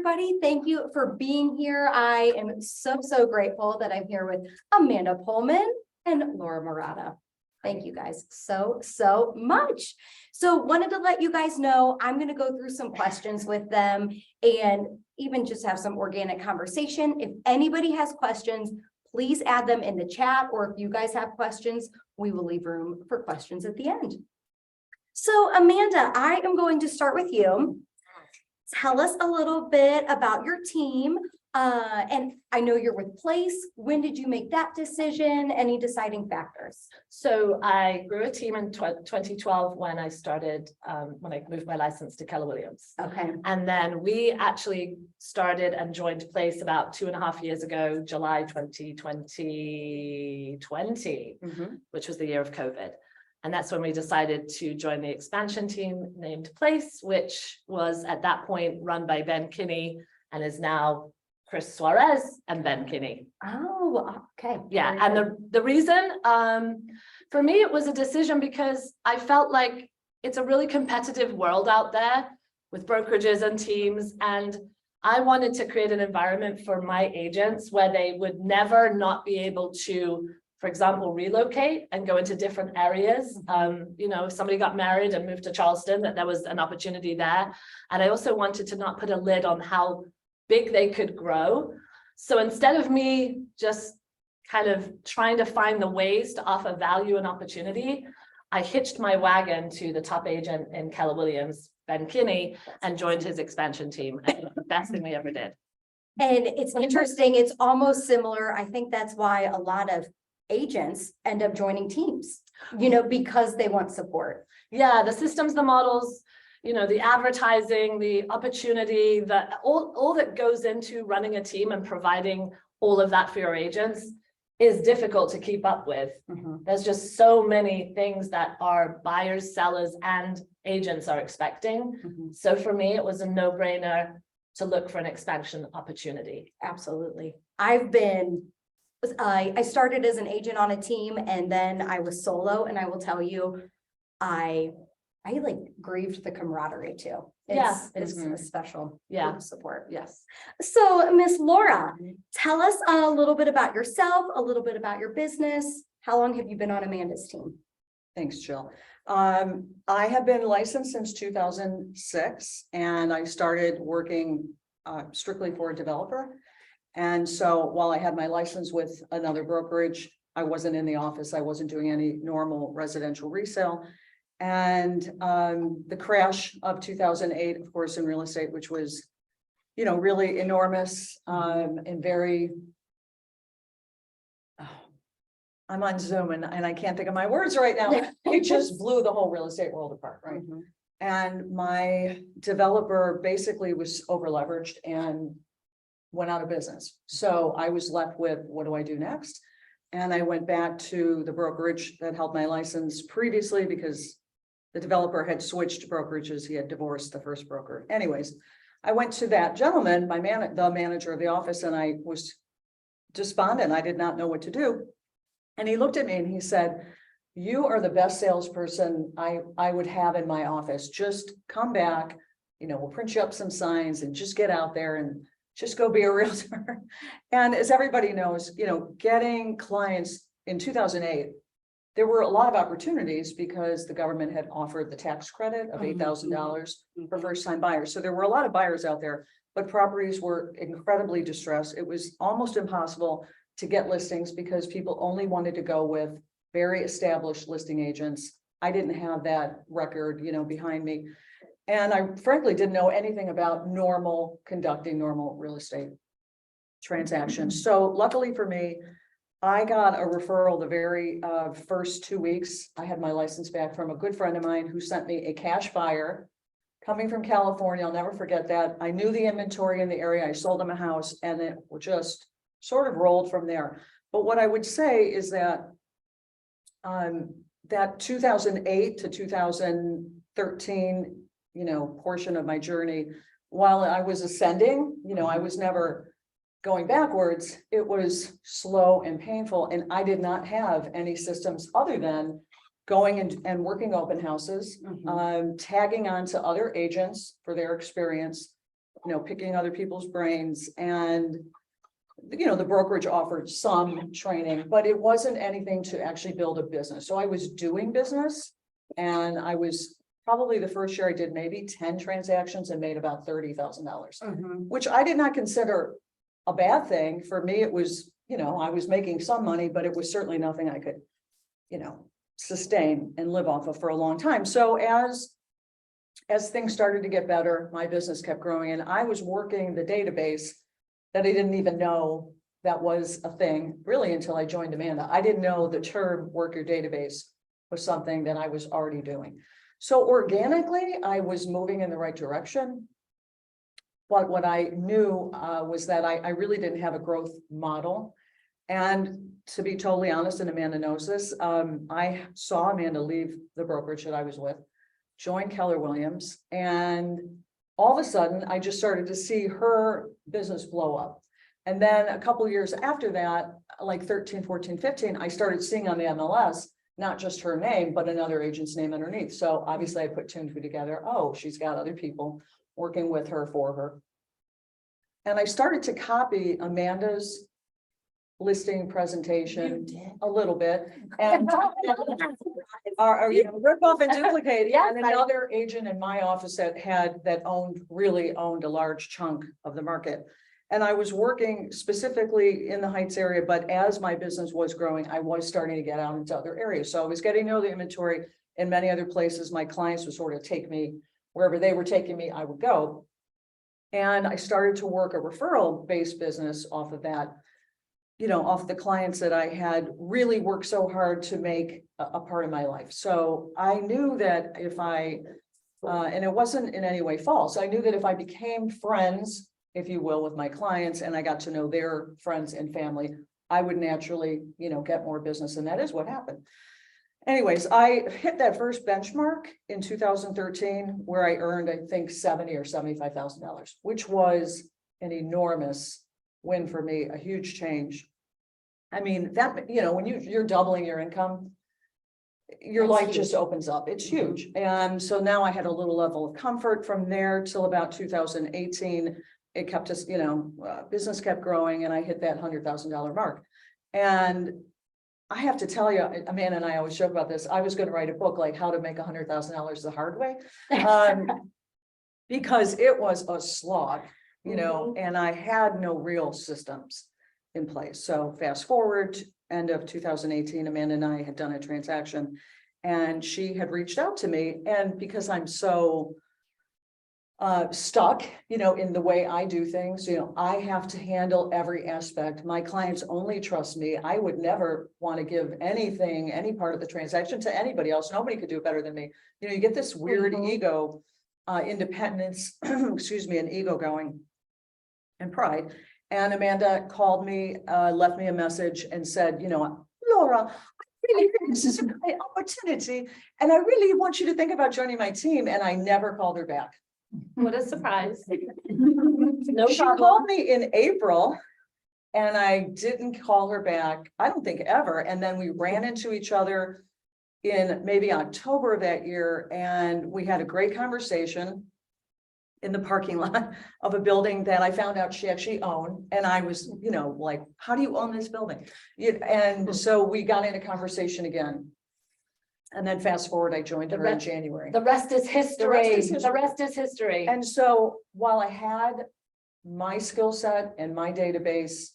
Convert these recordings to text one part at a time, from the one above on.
everybody. Thank you for being here. I am so grateful that I'm here with Amanda Pohlman and Laura Marotta. Thank you guys so much. So wanted to let you guys know I'm going to go through some questions with them and even just have some organic conversation. If anybody has questions, please add them in the chat, or if you guys have questions, we will leave room for questions at the end. So Amanda, I am going to start with you. Tell us a little bit about your team. And I know you're with Place. When did you make that decision? Any deciding factors? So I grew a team in 2012 when I started, when I moved my license to Keller Williams. Okay. And then we actually started and joined Place about 2.5 years ago, July 2020, which was the year of COVID. And that's when we decided to join the expansion team named Place, which was at that point run by Ben Kinney and is now Chris Suarez and Ben Kinney. Oh, okay. Yeah, and the reason, for me, it was a decision because I felt like it's a really competitive world out there with brokerages and teams, and I wanted to create an environment for my agents where they would never not be able to, for example, relocate and go into different areas. You know, if somebody got married and moved to Charleston, that there was an opportunity there. And I also wanted to not put a lid on how big they could grow. So instead of me just kind of trying to find the ways to offer value and opportunity, I hitched my wagon to the top agent in Keller Williams, Ben Kinney, and joined his expansion team. And it was the best thing we ever did. And it's interesting. It's almost similar. I think that's why a lot of agents end up joining teams, you know, because they want support. Yeah, the systems, the models, you know, the advertising, the opportunity, all that goes into running a team and providing all of that for your agents is difficult to keep up with. There's just so many things that our buyers, sellers, and agents are expecting. So for me, it was a no-brainer to look for an expansion opportunity. Absolutely. I started as an agent on a team, and then I was solo, and I will tell you, I like grieved the camaraderie too. It's a special support. Yes. So Miss Laura, tell us a little bit about yourself, a little bit about your business. How long have you been on Amanda's team? Thanks, Jill. I have been licensed since 2006, and I started working strictly for a developer. And so while I had my license with another brokerage, I wasn't in the office. I wasn't doing any normal residential resale. And the crash of 2008, of course, in real estate, which was, you know, really enormous and very, I'm on Zoom and I can't think of my words right now. It just blew the whole real estate world apart, right? And my developer basically was over leveraged and went out of business. So I was left with, what do I do next? And I went back to the brokerage that held my license previously because the developer had switched brokerages. He had divorced the first broker. Anyways, I went to that gentleman, the manager of the office, and I was despondent. I did not know what to do. And he looked at me and he said, "You are the best salesperson I would have in my office. Just come back, you know, we'll print you up some signs and just get out there and just go be a realtor." And as everybody knows, you know, getting clients in 2008, there were a lot of opportunities because the government had offered the tax credit of $8,000 for first-time buyers. So there were a lot of buyers out there, but properties were incredibly distressed. It was almost impossible to get listings because people only wanted to go with very established listing agents. I didn't have that record, you know, behind me. And I frankly didn't know anything about conducting normal real estate transactions. So luckily for me, I got a referral the very first 2 weeks. I had my license back from a good friend of mine who sent me a cash buyer coming from California. I'll never forget that. I knew the inventory in the area. I sold him a house and it just sort of rolled from there. But what I would say is that that 2008 to 2013, you know, portion of my journey, while I was ascending, you know, I was never going backwards. It was slow and painful. And I did not have any systems other than going and working open houses, tagging on to other agents for their experience, picking other people's brains, and the brokerage offered some training, but it wasn't anything to actually build a business. So I was doing business, and I was probably the first year I did maybe 10 transactions and made about $30,000, which I did not consider a bad thing. For me, it was, I was making some money, but it was certainly nothing I could, sustain and live off of for a long time. So as things started to get better, my business kept growing, and I was working the database that I didn't even know that was a thing really until I joined Amanda. I didn't know the term work your database was something that I was already doing. So organically, I was moving in the right direction. But what I knew was that I really didn't have a growth model. And to be totally honest, and Amanda knows this, I saw Amanda leave the brokerage that I was with, join Keller Williams, and all of a sudden I just started to see her business blow up. And then a couple of years after that, like 13, 14, 15, I started seeing on the MLS, not just her name, but another agent's name underneath. So obviously I put two and two together. Oh, she's got other people working with her for her. And I started to copy Amanda's listing presentation a little bit, and rip off and duplicate. Yes, and another agent in my office that really owned a large chunk of the market. And I was working specifically in the Heights area, but as my business was growing, I was starting to get out into other areas. So I was getting to know the inventory in many other places. My clients would sort of take me wherever they were taking me, I would go. And I started to work a referral-based business off of that, off the clients that I had really worked so hard to make a part of my life. So I knew that if I, and it wasn't in any way false, I knew that if I became friends, if you will, with my clients, and I got to know their friends and family, I would naturally, get more business. And that is what happened. Anyways, I hit that first benchmark in 2013 where I earned, I think, $70,000 or $75,000, which was an enormous win for me, a huge change. I mean, that, when you're doubling your income, your life just opens up. It's huge. And so now I had a little level of comfort from there till about 2018. It kept us, business kept growing, and I hit that $100,000 mark. And I have to tell you, Amanda and I always joke about this. I was going to write a book like how to make $100,000 the hard way, because it was a slog, and I had no real systems in place. So fast forward, end of 2018, Amanda and I had done a transaction, and she had reached out to me, and because I'm so stuck, in the way I do things, I have to handle every aspect. My clients only trust me. I would never want to give anything, any part of the transaction to anybody else. Nobody could do it better than me. You get this weird ego, independence, excuse me, and ego going, and pride. And Amanda called me, left me a message and said, Laura, I really think this is a great opportunity, and I really want you to think about joining my team. And I never called her back. What a surprise. No She problem. called me in April, and I didn't call her back, I don't think ever. And then we ran into each other in maybe October of that year, and we had a great conversation in the parking lot of a building that I found out she actually owned. And I was, like, how do you own this building? And so we got into conversation again. And then fast forward, I joined her in January. The rest is history. The rest is history. And so while I had my skill set and my database,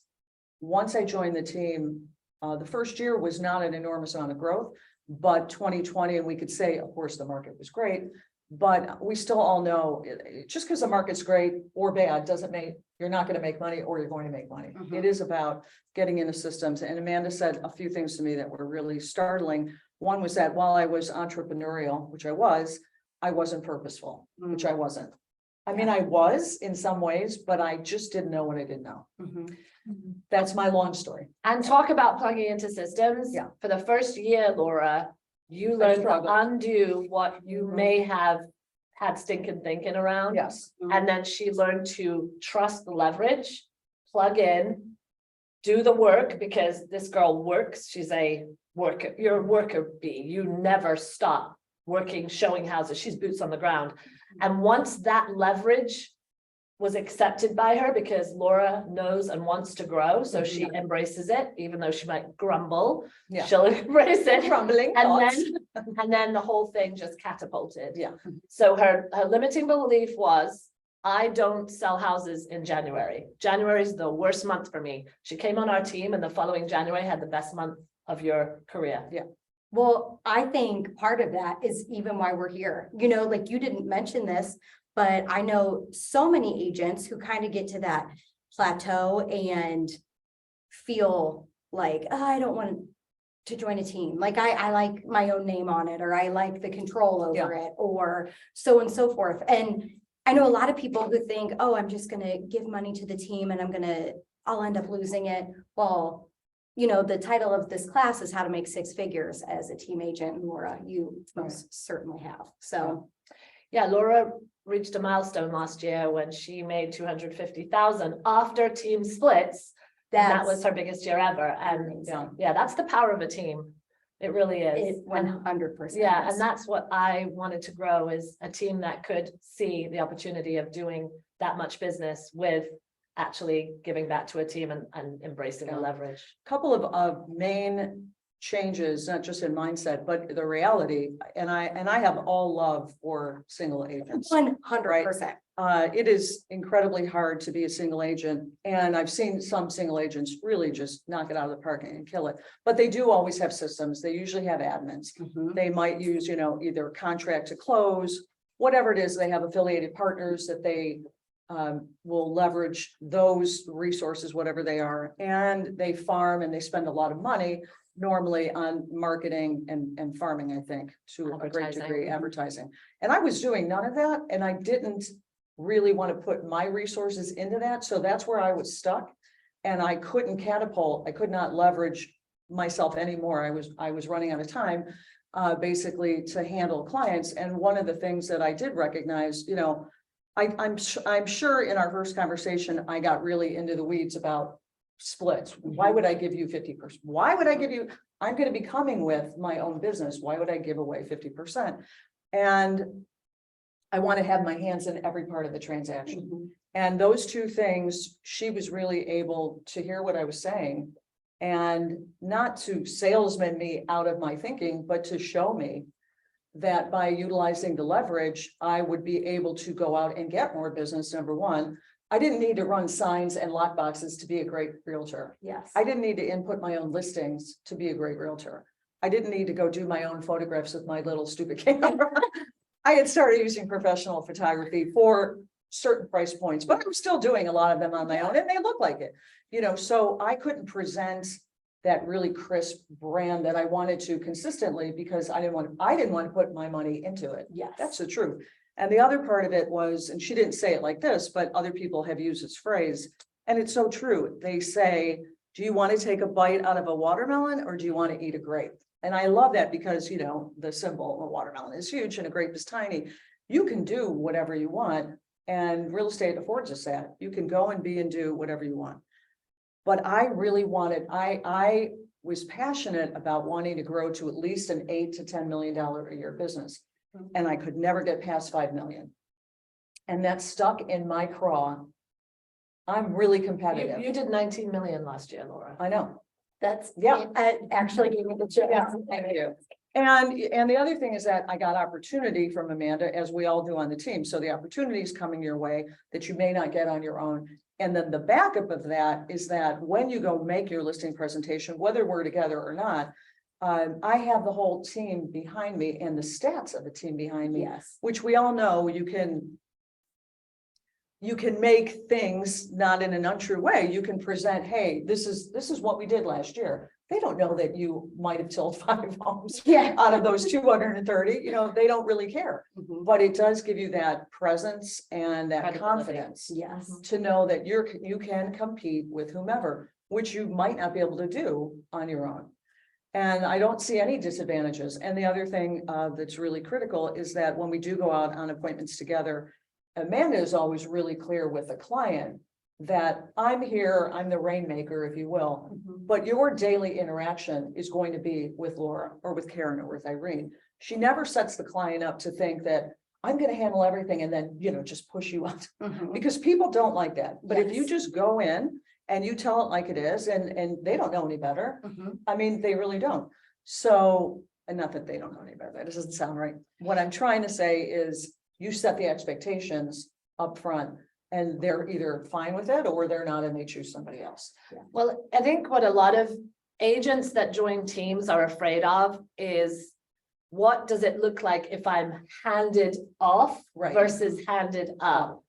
once I joined the team, the first year was not an enormous amount of growth, but 2020, and we could say, of course, the market was great, but we still all know just because the market's great or bad doesn't mean you're not going to make money or you're going to make money. It is about getting into systems. And Amanda said a few things to me that were really startling. One was that while I was entrepreneurial, which I wasn't purposeful, which I wasn't. I mean, I was in some ways, but I just didn't know what I didn't know. That's my long story. And talk about plugging into systems. Yeah. For the first year, Laura, you learned to undo what you may have had stinking thinking around. Yes. And then she learned to trust the leverage, plug in, do the work, because this girl works. She's a worker. You're a worker bee. You never stop working, showing houses. She's boots on the ground. And once that leverage was accepted by her because Laura knows and wants to grow. So she embraces it, even though she might grumble, Yeah. she'll embrace it. Crumbling And thoughts. then the whole thing just catapulted. Yeah. So her limiting belief was, I don't sell houses in January. January is the worst month for me. She came on our team and the following January had the best month of your career. Yeah. Well, I think part of that is even why we're here. You know, like you didn't mention this, but I know so many agents who kind of get to that plateau and feel like, oh, I don't want to join a team. Like I like my own name on it, or I like the control over it, or so and so forth. And I know a lot of people who think, oh, I'm just gonna give money to the team and I'll end up losing it. Well, you know, the title of this class is how to make six figures as a team agent. Laura, you most certainly have. So yeah, Laura reached a milestone last year when she made 250,000 after team splits. And that was her biggest year ever. And yeah, that's the power of a team. It really is. 100%. Yeah, and that's what I wanted to grow, is a team that could see the opportunity of doing that much business with actually giving back to a team and embracing the leverage. Couple of main changes, not just in mindset, but the reality. And I have all love for single agents. 100%. It is incredibly hard to be a single agent, and I've seen some single agents really just knock it out of the park and kill it. But they do always have systems. They usually have admins. They might use, you know, either contract to close, whatever it is. They have affiliated partners that they will leverage those resources, whatever they are, and they farm and they spend a lot of money normally on marketing and farming, I think, to a great degree, advertising. And I was doing none of that, and I didn't really want to put my resources into that. So that's where I was stuck, and I couldn't catapult. I could not leverage myself anymore. I was running out of time, basically, to handle clients. And one of the things that I did recognize, you know, I'm sure in our first conversation, I got really into the weeds about splits. Why would I give you 50%? Why would I give you, I'm going to be coming with my own business. Why would I give away 50%? And I want to have my hands in every part of the transaction. And those two things, she was really able to hear what I was saying, and not to salesman me out of my thinking, but to show me that by utilizing the leverage, I would be able to go out and get more business. Number one, I didn't need to run signs and lock boxes to be a great realtor. Yes. I didn't need to input my own listings to be a great realtor. I didn't need to go do my own photographs with my little stupid camera. I had started using professional photography for certain price points, but I'm still doing a lot of them on my own, and they look like it, you know, so I couldn't present that really crisp brand that I wanted to consistently, because I didn't want to put my money into it. Yes. That's the truth. And the other part of it was, and she didn't say it like this, but other people have used this phrase, and it's so true. They say, do you want to take a bite out of a watermelon, or do you want to eat a grape? And I love that, because, you know, the symbol of a watermelon is huge and a grape is tiny. You can do whatever you want, and real estate affords us that. You can go and be and do whatever you want. But I really wanted, I was passionate about wanting to grow to at least an $8 to $10 million a year business. And I could never get past 5 million. And that stuck in my craw. I'm really competitive. You did 19 million last year, Laura. I know. That's, Yeah. actually gave me the chills. Yeah, thank you. And the other thing is that I got opportunity from Amanda, as we all do on the team. So the opportunity is coming your way that you may not get on your own. And then the backup of that is that when you go make your listing presentation, whether we're together or not, I have the whole team behind me and the stats of the team behind me, Yes. which we all know you can make things not in an untrue way. You can present, hey, this is what we did last year. They don't know that you might have sold 5 homes out of those 230, you know, they don't really care. But it does give you that presence and that confidence. Yes. To know that you can compete with whomever, which you might not be able to do on your own. And I don't see any disadvantages. And the other thing that's really critical is that when we do go out on appointments together, Amanda is always really clear with the client that I'm here, I'm the rainmaker, if you will, but your daily interaction is going to be with Laura or with Karen or with Irene. She never sets the client up to think that I'm gonna handle everything and then, just push you out. Mhm. Because people don't like that. But if you Yes. just go in and you tell it like it is, and they don't know any better. Mhm. I mean, they really don't. So, and not that they don't know any better, that doesn't sound right. What I'm trying to say is you set the expectations up front, and they're either fine with it or they're not and they choose somebody else. Well, I think what a lot of agents that join teams are afraid of is what does it look like if I'm handed off Right. versus handed up?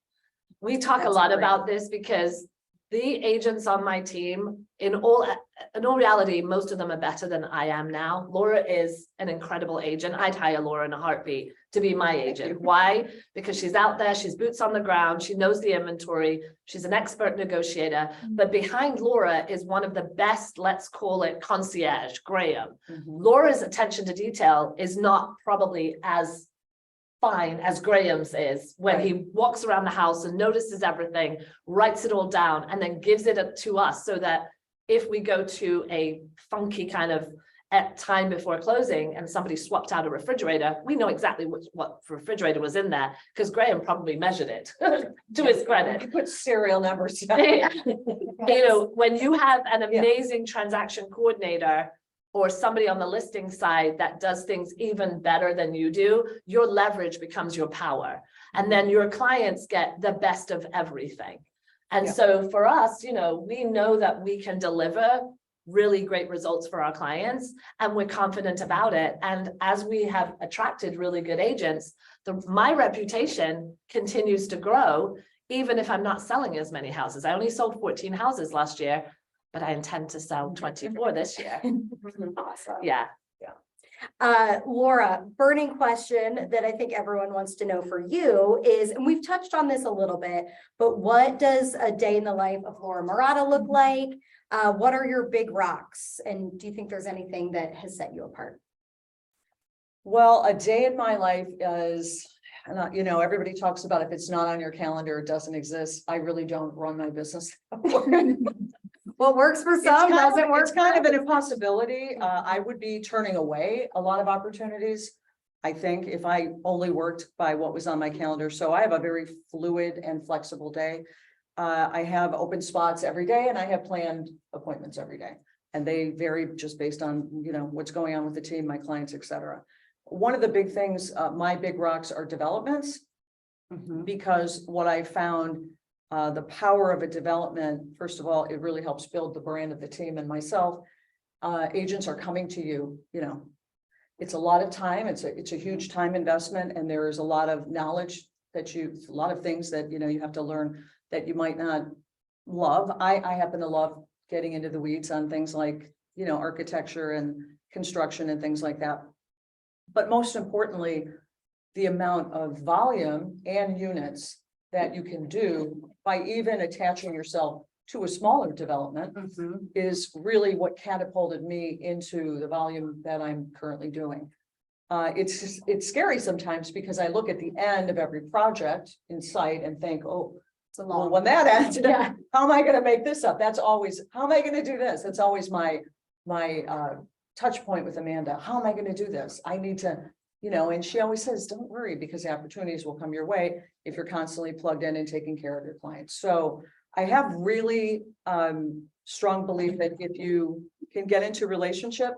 We talk a That's lot great. about this because the agents on my team, in all reality, most of them are better than I am now. Laura is an incredible agent. I'd hire Laura in a heartbeat to be my agent. Why? Because she's out there, she's boots on the ground, she knows the inventory, she's an expert negotiator. But behind Laura is one of the best, let's call it concierge, Graham. Mhm. Laura's attention to detail is not probably as fine as Graham's is when he walks around the house and notices everything, writes it all down, and then gives it to us so that if we go to a funky kind of at time before closing and somebody swapped out a refrigerator, we know exactly what refrigerator was in there because Graham probably measured it to his credit. You put serial numbers. When you have an amazing transaction coordinator or somebody on the listing side that does things even better than you do, your leverage becomes your power. And then your clients get the best of everything. And so for us, we know that we can deliver really great results for our clients and we're confident about it. And as we have attracted really good agents, my reputation continues to grow, even if I'm not selling as many houses. I only sold 14 houses last year, but I intend to sell 24 this year. Awesome. Yeah. Laura, burning question that I think everyone wants to know for you is, and we've touched on this a little bit, but what does a day in the life of Laura Marotta look like? What are your big rocks? And do you think there's anything that has set you apart? Well, a day in my life is, everybody talks about if it's not on your calendar, it doesn't exist. I really don't run my business. What works for some doesn't work. It's kind of an impossibility. I would be turning away a lot of opportunities, I think, if I only worked by what was on my calendar. So I have a very fluid and flexible day. I have open spots every day and I have planned appointments every day. And they vary just based on, what's going on with the team, my clients, et cetera. One of the big things, my big rocks are developments, because what I found, the power of a development, first of all, it really helps build the brand of the team and myself. Agents are coming to you, it's a lot of time. It's a huge time investment, and there is a lot of knowledge that a lot of things that, you have to learn that you might not love. I happen to love getting into the weeds on things like, architecture and construction and things like that. But most importantly, the amount of volume and units that you can do by even attaching yourself to a smaller development is really what catapulted me into the volume that I'm currently doing. It's scary sometimes because I look at the end of every project in sight and think, oh, well, when that ends, how am I going to make this up? That's always, how am I going to do this? That's always my touch point with Amanda. How am I going to do this? I need to, and she always says, don't worry, because the opportunities will come your way if you're constantly plugged in and taking care of your clients. So I have really strong belief that if you can get into a relationship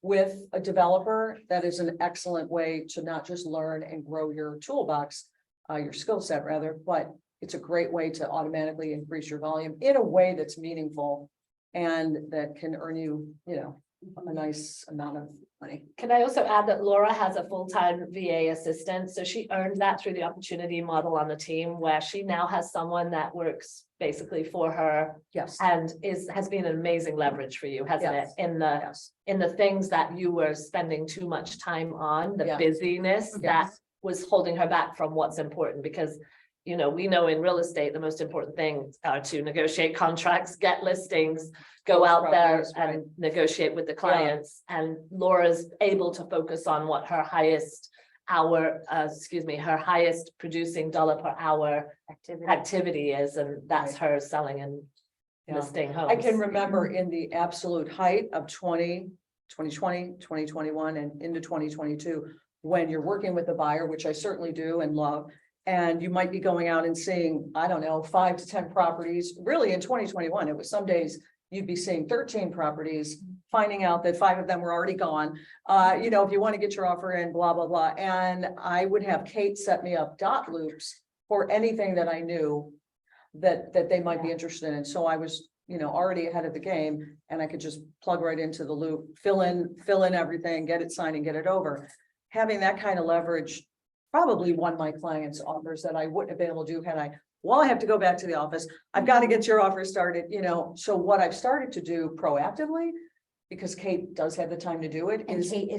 with a developer, that is an excellent way to not just learn and grow your toolbox, your skill set rather, but it's a great way to automatically increase your volume in a way that's meaningful and that can earn you, a nice amount of money. Can I also add that Laura has a full-time VA assistant, so she earned that through the opportunity model on the team, where she now has someone that works basically for her. Yes. And has been an amazing leverage for you, hasn't it? In the things that you were spending too much time on, the busyness that was holding her back from what's important, because we know in real estate, the most important things are to negotiate contracts, get listings, go out there and negotiate with the clients. And Laura's able to focus on what her highest her highest producing dollar per hour activity is. And that's her selling and listing homes. I can remember in the absolute height of 2020, 2021 and into 2022, when you're working with a buyer, which I certainly do and love. And you might be going out and seeing, I don't know, 5 to 10 properties. Really, in 2021, it was some days you'd be seeing 13 properties, finding out that 5 of them were already gone. You know, if you want to get your offer in, blah, blah, blah. And I would have Kate set me up dot loops for anything that I knew that they might be interested in. So I was, you know, already ahead of the game, and I could just plug right into the loop, fill in everything, get it signed and get it over. Having that kind of leverage probably won my clients offers that I wouldn't have been able to do had I, well, I have to go back to the office. I've got to get your offer started, you know. So what I've started to do proactively, because Kate does have the time to do it, And is Kate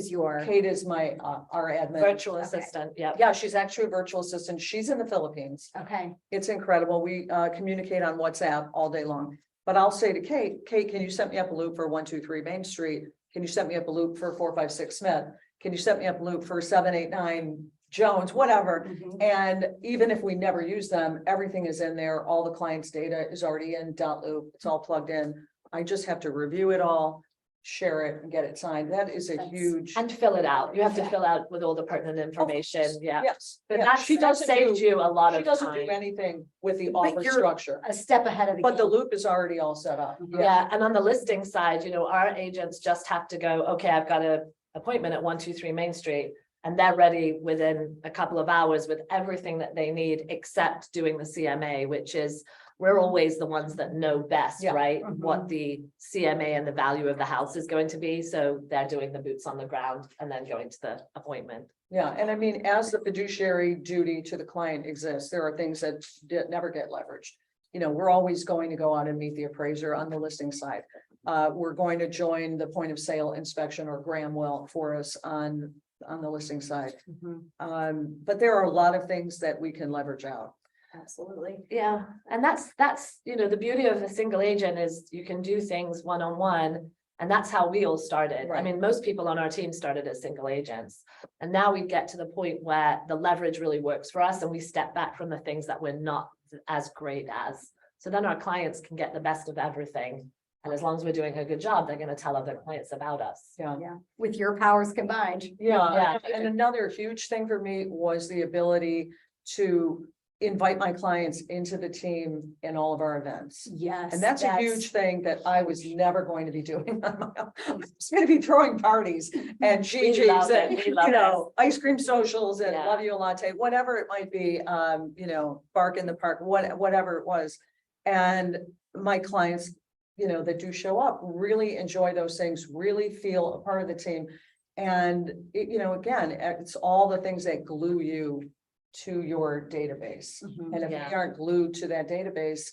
is my our admin. Virtual Okay. assistant, yeah. Yeah, she's actually a virtual assistant. She's in the Philippines. okay. It's incredible. We communicate on WhatsApp all day long. But I'll say to Kate, can you set me up a loop for 123 Main Street? Can you set me up a loop for 456 Smith? Can you set me up a loop for 789 Jones, whatever? Mhm. And even if we never use them, everything is in there. All the client's data is already in dot loop. It's all plugged in. I just have to review it all, share it and get it signed. That is a That's- huge. And fill it out. You have to Yeah. fill out with all the pertinent information, yeah. Yes. But yeah, that's, she that doesn't saved do- you a lot She of doesn't do time. anything with the But offer you're- structure, A step ahead of the but the game. loop is already all set up. Yeah, and on the listing side, you know, our agents just have to go, okay, I've got an appointment at 123 Main Street. And they're ready within a couple of hours with everything that they need, except doing the CMA, which is, we're always the ones that know best, Yeah. right? Mhm. What the CMA and the value of the house is going to be. So they're doing the boots on the ground and then going to the appointment. Yeah, and I mean, as the fiduciary duty to the client exists, there are things that never get leveraged. You know, we're always going to go out and meet the appraiser on the listing side. We're going to join the point of sale inspection or Graham will for us on the listing side. Mhm. But there are a lot of things that we can leverage out. Absolutely. Yeah, and that's, you know, the beauty of a single agent is you can do things one-on-one. And that's how we all started. I Right. mean, most people on our team started as single agents. And now we get to the point where the leverage really works for us and we step back from the things that we're not as great as. So then our clients can get the best of everything. And as long as we're doing a good job, they're going to tell other clients about us. Yeah. Yeah, with your powers combined. Yeah, Yeah. and another huge thing for me was the ability to invite my clients into the team in all of our events. Yes. And that's a huge thing that I was never going to be doing on my own. I was going to be throwing parties and We love GGs it. and, We you love it. know, ice cream socials and Yeah. love you a latte, whatever it might be, you know, bark in the park, whatever it was. And my clients, you know, that do show up really enjoy those things, really feel a part of the team. And it, you know, again, it's all the things that glue you to your database. Mhm. And if we Yeah. aren't glued to that database,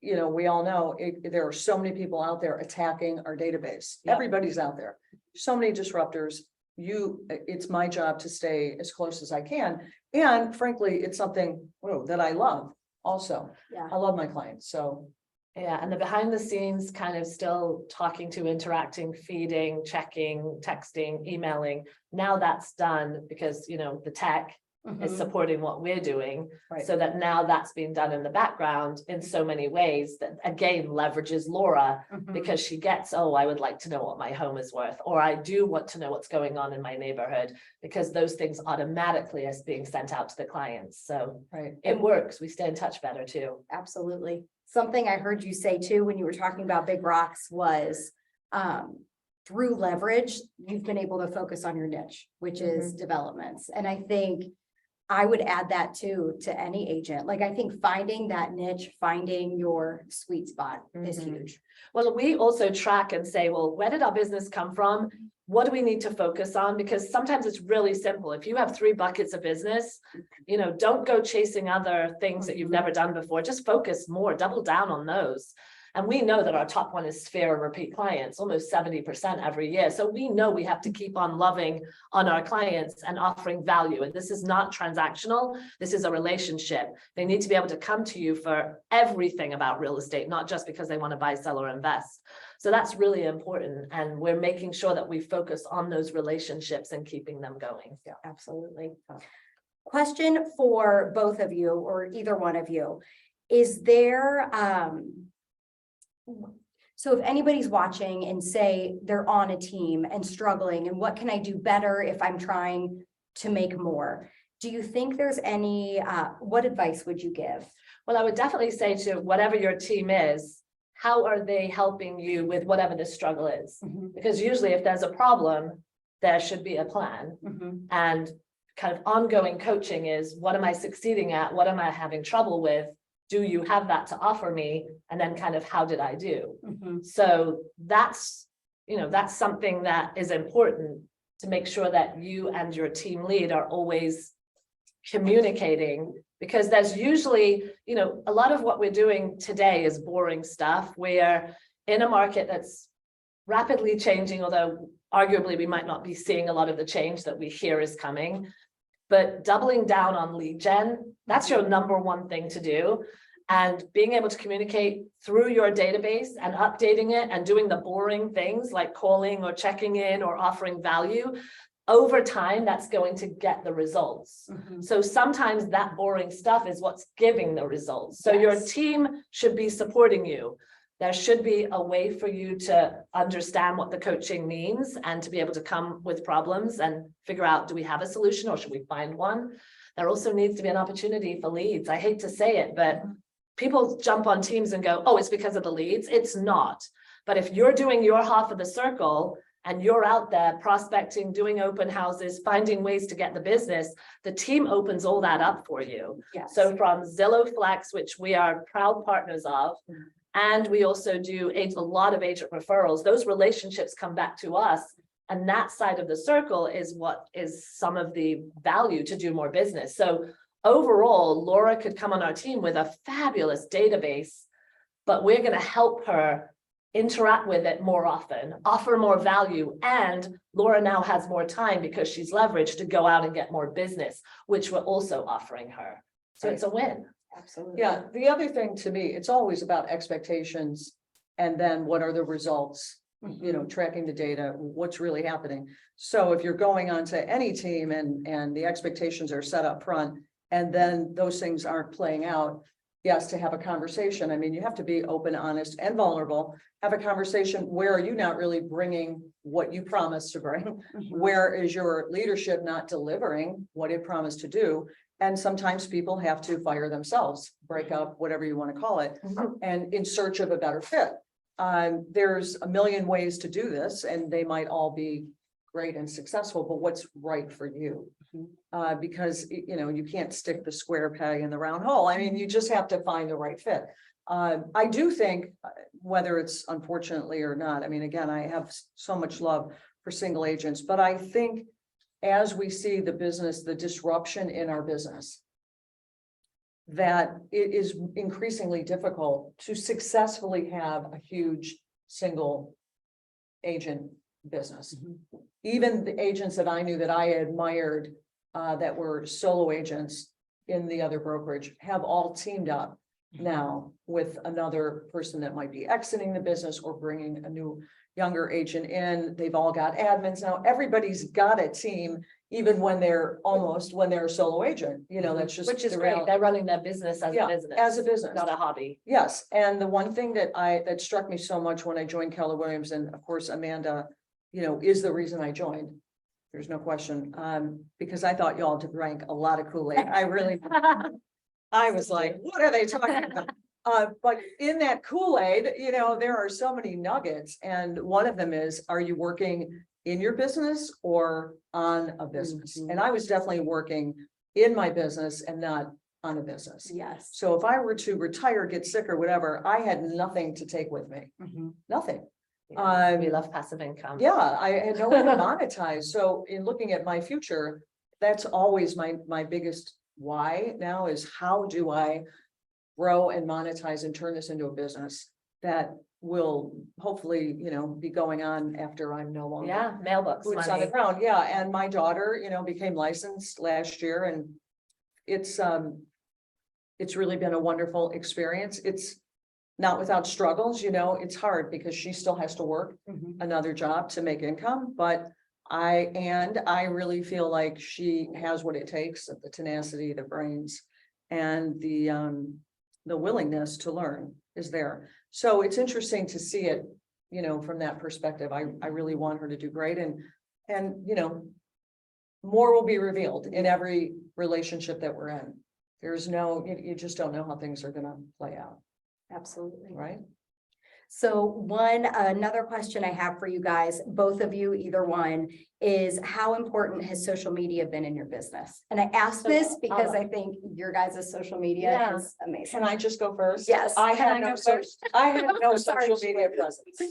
you know, we all know there are so many people out there attacking our database. Yep. Everybody's out there. So many disruptors. It's my job to stay as close as I can. And frankly, it's something that I love also. Yeah. I love my clients. So Yeah, and the behind the scenes kind of still talking to, interacting, feeding, checking, texting, emailing. Now that's done because, you know, the tech is Mhm. supporting what we're doing. Right. So that now that's being done in the background in so many ways that again leverages Laura Mhm. because she gets, oh, I would like to know what my home is worth, or I do want to know what's going on in my neighborhood, because those things automatically is being sent out to the clients. So right. it works. We stay in touch better too. Absolutely. Something I heard you say too, when you were talking about big rocks was, through leverage, you've been able to focus on your niche, which is developments. And I think I would add that too, to any agent. Like, I think finding that niche, finding your sweet spot is Mhm. huge. Well, we also track and say, well, where did our business come from? What do we need to focus on? Because sometimes it's really simple. If you have 3 buckets of business, you know, don't go chasing other things that you've Mhm. never done before. Just focus more, double down on those. And we know that our top one is sphere and repeat clients, almost 70% every year. So we know we have to keep on loving on our clients and offering value. And this is not transactional. This is a relationship. They need to be able to come to you for everything about real estate, not just because they want to buy, sell, or invest. So that's really important. And we're making sure that we focus on those relationships and keeping them going. Yeah, absolutely. Question for both of you or either one of you. Is there, so if anybody's watching and say they're on a team and struggling, and what can I do better if I'm trying to make more. Do you think there's any, what advice would you give? Well, I would definitely say to whatever your team is, how are they helping you with whatever the struggle is? Because usually if there's a problem, there should be a plan. And kind of ongoing coaching is, what am I succeeding at? What am I having trouble with? Do you have that to offer me? And then kind of, how did I do? So that's, that's something that is important to make sure that you and your team lead are always communicating, because there's usually, a lot of what we're doing today is boring stuff. We're in a market that's rapidly changing, although arguably we might not be seeing a lot of the change that we hear is coming. But doubling down on lead gen, that's your number one thing to do. And being able to communicate through your database and updating it and doing the boring things like calling or checking in or offering value, over time, that's going to get the results. So sometimes that boring stuff is what's giving the results. So your team should be supporting you. There should be a way for you to understand what the coaching means and to be able to come with problems and figure out, do we have a solution or should we find one? There also needs to be an opportunity for leads. I hate to say it, but people jump on teams and go, oh, it's because of the leads. It's not. But if you're doing your half of the circle and you're out there prospecting, doing open houses, finding ways to get the business, the team opens all that up for you. So from Zillow Flex, which we are proud partners of, and we also do a lot of agent referrals, those relationships come back to us. And that side of the circle is what is some of the value to do more business. So overall, Laura could come on our team with a fabulous database, but we're going to help her interact with it more often, offer more value, and Laura now has more time because she's leveraged to go out and get more business, which we're also offering her. So it's a win. Absolutely. Yeah, the other thing to me, it's always about expectations and then what are the results, tracking the data, what's really happening. So if you're going on to any team and the expectations are set up front and then those things aren't playing out, yes, to have a conversation. I mean, you have to be open, honest, and vulnerable. Have a conversation. Where are you not really bringing what you promised to bring? Where is your leadership not delivering what it promised to do? And sometimes people have to fire themselves, break up, whatever you want to call it, and in search of a better fit. There's a million ways to do this, and they might all be great and successful, but what's right for you? Because, you can't stick the square peg in the round hole. I mean, you just have to find the right fit. I do think, whether it's unfortunately or not, I mean, again, I have so much love for single agents, but I think as we see the business, the disruption in our business, that it is increasingly difficult to successfully have a huge single agent business. Even the agents that I knew that I admired, that were solo agents in the other brokerage, have all teamed up now with another person that might be exiting the business or bringing a new younger agent in. They've all got admins now. Everybody's got a team, even when they're a solo agent, that's just. Which is great. They're running their business as a business. As a business. Not a hobby. Yes. And the one thing that struck me so much when I joined Keller Williams, and of course, Amanda, is the reason I joined. There's no question. Because I thought y'all drank a lot of Kool-Aid. I really, I was like, what are they talking about? But in that Kool-Aid, there are so many nuggets. And one of them is, are you working in your business or on a business? And I was definitely working in my business and not on a business. Yes. So if I were to retire, get sick or whatever, I had nothing to take with me. Nothing. We love passive income. Yeah, I had no way to monetize. So in looking at my future, that's always my biggest why now is, how do I grow and monetize and turn this into a business that will hopefully, be going on after I'm no longer. Yeah, mailbox Boots on the money. ground. Yeah, and my daughter, became licensed last year, and it's really been a wonderful experience. It's not without struggles, it's hard because she still has to work another job to make income, but I really feel like she has what it takes, the tenacity, the brains, and the willingness to learn is there. So it's interesting to see it, from that perspective. I really want her to do great, and more will be revealed in every relationship that we're in. There's no, you just don't know how things are gonna play out, Absolutely. right? So another question I have for you guys, both of you, either one, is how important has social media been in your business? And I ask this because I think your guys' social media Yeah. is amazing. Can I just go first? Yes. I Can I had go no social, I had no Sorry, social media presence.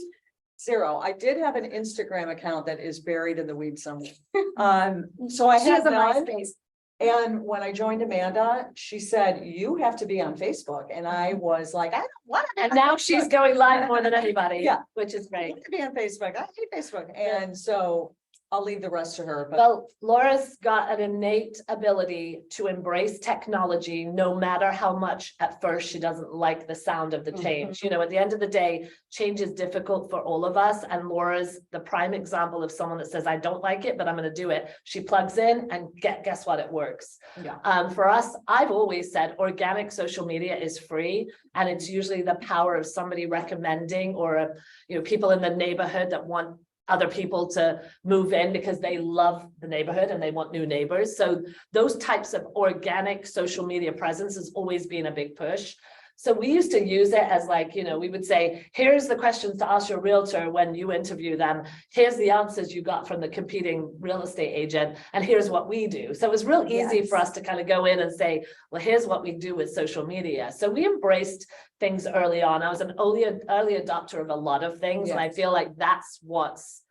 Zero. I did have an Instagram account that is buried in the weeds somewhere. So I She had has a none. MySpace. And when I joined Amanda, she said, you have to be on Facebook. And I was like, I don't want to. And now she's going live more than anybody. Yeah. Which is I great. want to be on Facebook. I hate Facebook. And so I'll leave the rest to her, but Well, Laura's got an innate ability to embrace technology, no matter how much at first she doesn't like the sound of the change. You know, at the end of the day, change is difficult for all of us. And Laura's the prime example of someone that says, I don't like it, but I'm going to do it. She plugs in and guess what? It works. yeah. For us, I've always said organic social media is free, and it's usually the power of somebody recommending, or people in the neighborhood that want other people to move in because they love the neighborhood and they want new neighbors. So those types of organic social media presence has always been a big push. So we used to use it as like, we would say, here's the questions to ask your realtor when you interview them. Here's the answers you got from the competing real estate agent. And here's what we do. So it was real easy for us to kind of go in and say, well, here's what we do with social media. So we embraced things early on. I was an early adopter of a lot of things. And I feel like that's what's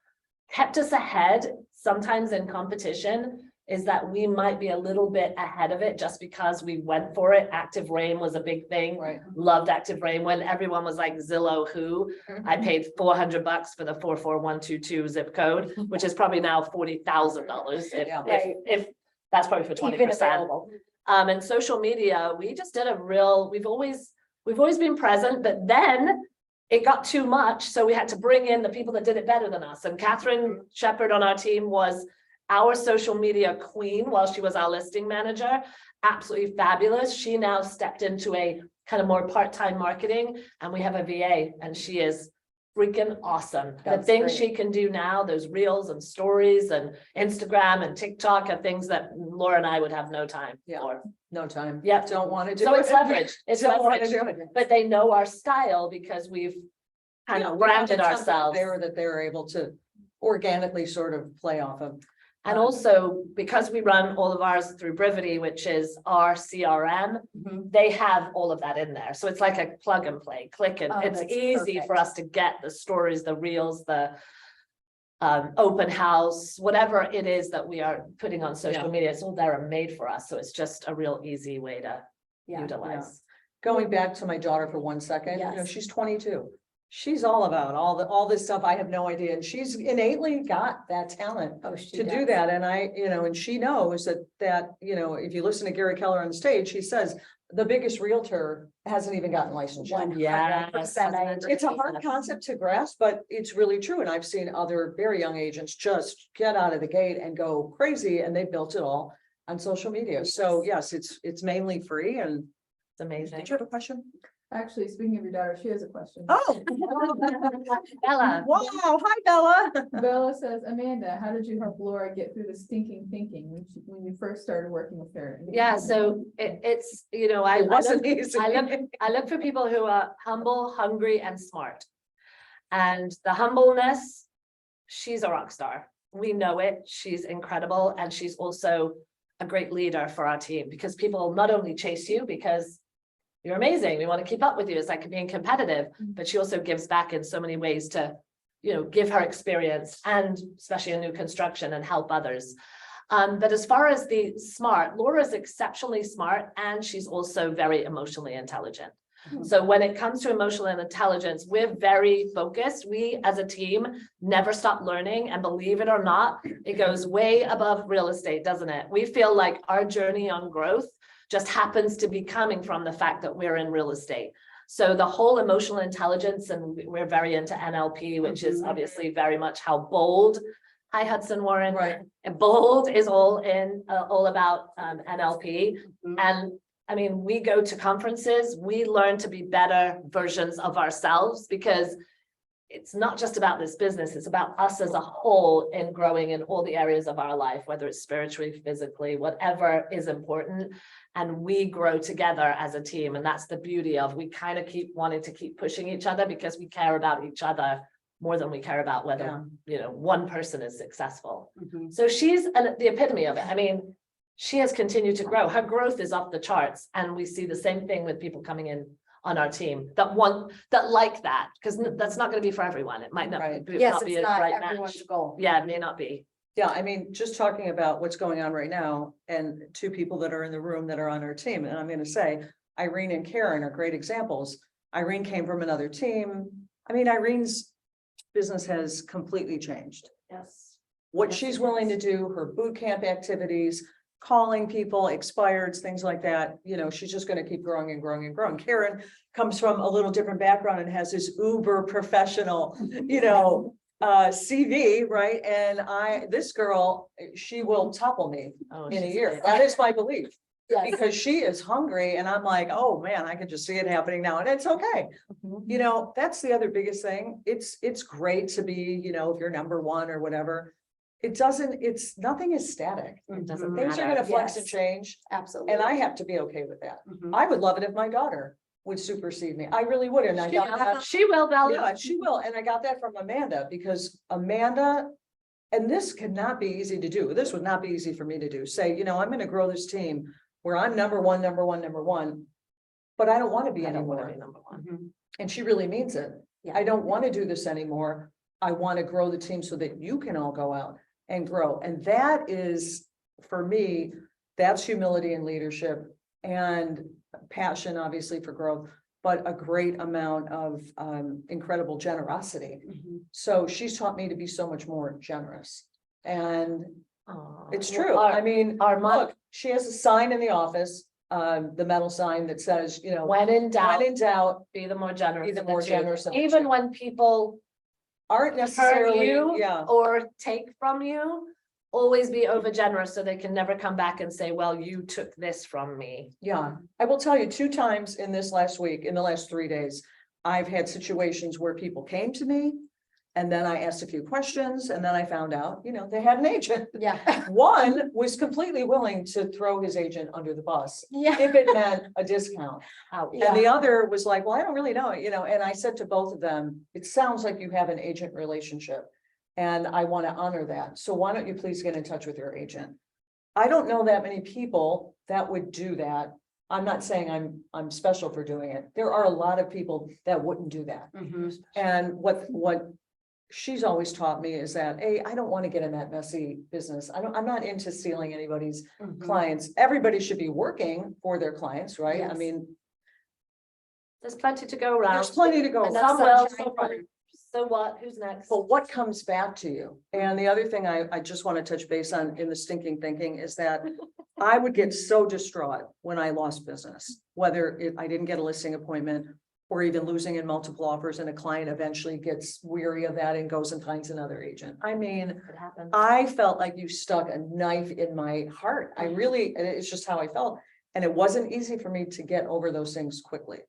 kept us ahead sometimes in competition, is that we might be a little bit ahead of it just because we went for it. Active Rain was a big thing. Right. Loved Active Rain when everyone was like Zillow who. I paid $400 for the 44122 zip code, which is probably now $40,000 if that's probably for 20%. And social media, we just did we've always been present, but then it got too much. So we had to bring in the people that did it better than us. And Catherine Shepard on our team was our social media queen while she was our listing manager. Absolutely fabulous. She now stepped into a kind of more part-time marketing, and we have a VA, and she is freaking awesome. That's the things great. she can do now, those reels and stories and Instagram and TikTok, are things that Laura and I would have no time for. No time. Yep. Don't want to do So it. it's leveraged. It's Don't want to leveraged. do it. But they know our style because we've kind Yeah, of we have branded a template ourselves. there that they're able to organically sort of play off of. And also, because we run all of ours through Brivity, which is our CRM, they have all of that in there. So it's like a plug and play, click, and it's easy for us to get the stories, the reels, the open house, whatever it is that we are putting on social media. It's all there and made for us. So it's just a real easy way to utilize. Going back to my daughter for 1 second, Yes. she's 22. She's all about all this stuff. I have no idea. And she's innately got that talent to do that. And and she knows that, if you listen to Gary Keller on stage, he says the biggest realtor hasn't even gotten licensed yet. It's a hard concept to grasp, but it's really true. And I've seen other very young agents just get out of the gate and go crazy, and they built it all on social media. So yes, it's mainly free, and It's amazing. did you have a question? Actually, speaking of your daughter, she has a question. Oh, Bella. wow. Hi, Bella. Bella says, Amanda, how did you help Laura get through the stinking thinking when you first started working with her? Yeah, so it's, I wasn't easy. I look for people who are humble, hungry, and smart. And the humbleness, she's a rock star. We know it. She's incredible. And she's also a great leader for our team, because people not only chase you because you're amazing, we want to keep up with you, it's like being competitive, but she also gives back in so many ways to, give her experience, and especially in new construction, and help others. But as far as the smart, Laura's exceptionally smart, and she's also very emotionally intelligent. So when it comes to emotional intelligence, we're very focused. We as a team never stop learning, and believe it or not, it goes way above real estate, doesn't it? We feel like our journey on growth just happens to be coming from the fact that we're in real estate. So the whole emotional intelligence, and we're very into NLP, which is obviously very much how Bold. Hi, Hudson Warren. Right. And Bold is all about NLP. And I mean, we go to conferences, we learn to be better versions of ourselves, because it's not just about this business, it's about us as a whole in growing in all the areas of our life, whether it's spiritually, physically, whatever is important. And we grow together as a team. And that's the beauty of, we kind of keep wanting to keep pushing each other because we care about each other more than we care about whether, one person is successful. So she's the epitome of it. I mean, she has continued to grow. Her growth is off the charts. And we see the same thing with people coming in on our team that like that, because that's not going to be for everyone. It might not be, Yes, not be it's a not right everyone's match. goal. Yeah, it may not be. Yeah, I mean, just talking about what's going on right now and two people that are in the room that are on our team, and I'm going to say Irene and Karen are great examples. Irene came from another team. I mean, Irene's business has completely changed. Yes. What Yes, she's it willing to is. do, her boot camp activities, calling people, expireds, things like that, she's just going to keep growing and growing and growing. Karen comes from a little different background and has this uber professional, CV, right? And this girl, she will topple me in a she's year. amazing. That is my belief. Yes. Because she is hungry and I'm like, oh man, I can just see it happening now, and it's okay. That's the other biggest thing. It's great to be, if you're number one or whatever. Nothing is static. It doesn't Things are matter. gonna flex and Yes. change, Absolutely. and I have to be okay with that. Mhm. I would love it if my daughter would supersede me. I really would, and I got that. She will, Val. Yeah, she will, and I got that from Amanda, because Amanda, and this could not be easy to do. This would not be easy for me to do. Say, I'm gonna grow this team where I'm number one, but I don't want to be I don't want to anymore. be number one. Mhm. And she really means it. Yeah. I don't want to do this anymore. I want to grow the team so that you can all go out and grow. And that is, for me, that's humility and leadership and passion, obviously, for growth, but a great amount of incredible generosity. Mhm. So she's taught me to be so much more generous. And Aw. it's Well, true. I mean, our mom, look, she has a sign in the office, the metal sign that says, when in doubt, when in doubt, be the more generous. be the of the more two. generous of the Even two. when people aren't hurt necessarily, you yeah, or take from you, always be over generous so they can never come back and say, well, you took this from me. yeah. I will tell you 2 times in this last week, in the last 3 days, I've had situations where people came to me and then I asked a few questions and then I found out, they had an agent. Yeah. One was completely willing to throw his agent under the bus Yeah. if it meant a discount. Ouch. Yeah. And the other was like, well, I don't really know, and I said to both of them, it sounds like you have an agent relationship. And I want to honor that. So why don't you please get in touch with your agent? I don't know that many people that would do that. I'm not saying I'm special for doing it. There are a lot of people that wouldn't do that. Mhm. And what she's always taught me is that, hey, I don't want to get in that messy business. I'm not into stealing anybody's Mhm. clients. Everybody should be working for their clients, right? I Yes. mean, There's plenty to go around. there's plenty to go And around. some will, sunshine some won't. So what? Who's next? But what comes back to you? And the other thing I just want to touch base on in the stinking thinking is that I would get so distraught when I lost business, whether I didn't get a listing appointment or even losing in multiple offers and a client eventually gets weary of that and goes and finds another agent. I mean, It happens. I felt like you stuck a knife in my heart. I really, and it's just how I felt. And it wasn't easy for me to get over those things quickly.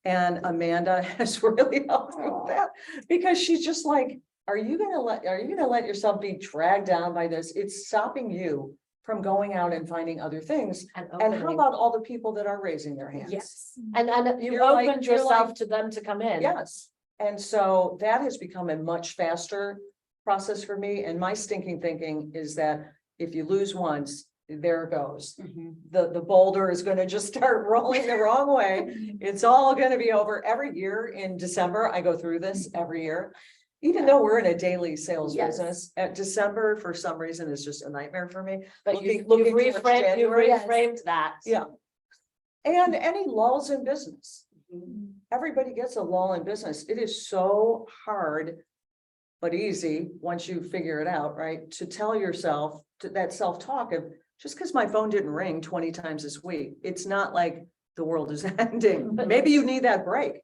And Amanda has really helped me with that, because she's just like, are you gonna let yourself be dragged down by this? It's stopping you from going out and finding other things. And how opening. about all the people that are raising their hands? Yes. And you You're like- opened you're yourself like- to them to come in. Yes, and so that has become a much faster process for me, and my stinking thinking is that if you lose once, there it goes. Mhm. The boulder is gonna just start rolling the wrong way. It's all gonna be over. Every year in December, I go through this every year. Even though we're in a daily sales Yes. business, at December, for some reason, is just a nightmare for me. But Looking you've towards reframed, January. Yes. that. Yeah. And any lulls in business. Mhm. Everybody gets a lull in business. It is so hard, but easy, once you figure it out, right? To tell yourself that self-talk of, just because my phone didn't ring 20 times this week, it's not like the world is ending. Maybe you need that break.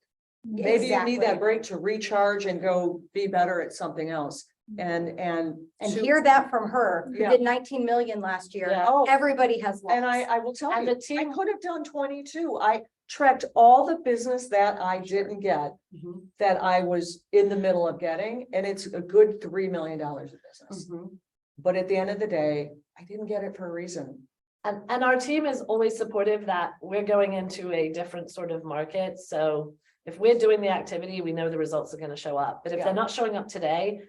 Maybe you need that Exactly. break to recharge and go be better at something else. And And to- hear that from her, who Yeah. did 19 million last year. Yeah. Oh, Everybody has lost. and I will tell And you, the team- I could have done 22. I tracked all the business that I didn't get, Mhm. that I was in the middle of getting, and it's a good $3 million of business. Mhm. But at the end of the day, I didn't get it for a reason. And our team is always supportive that we're going into a different sort of market. So if we're doing the activity, we know the results are going to show up. But if Yeah. they're not showing up today,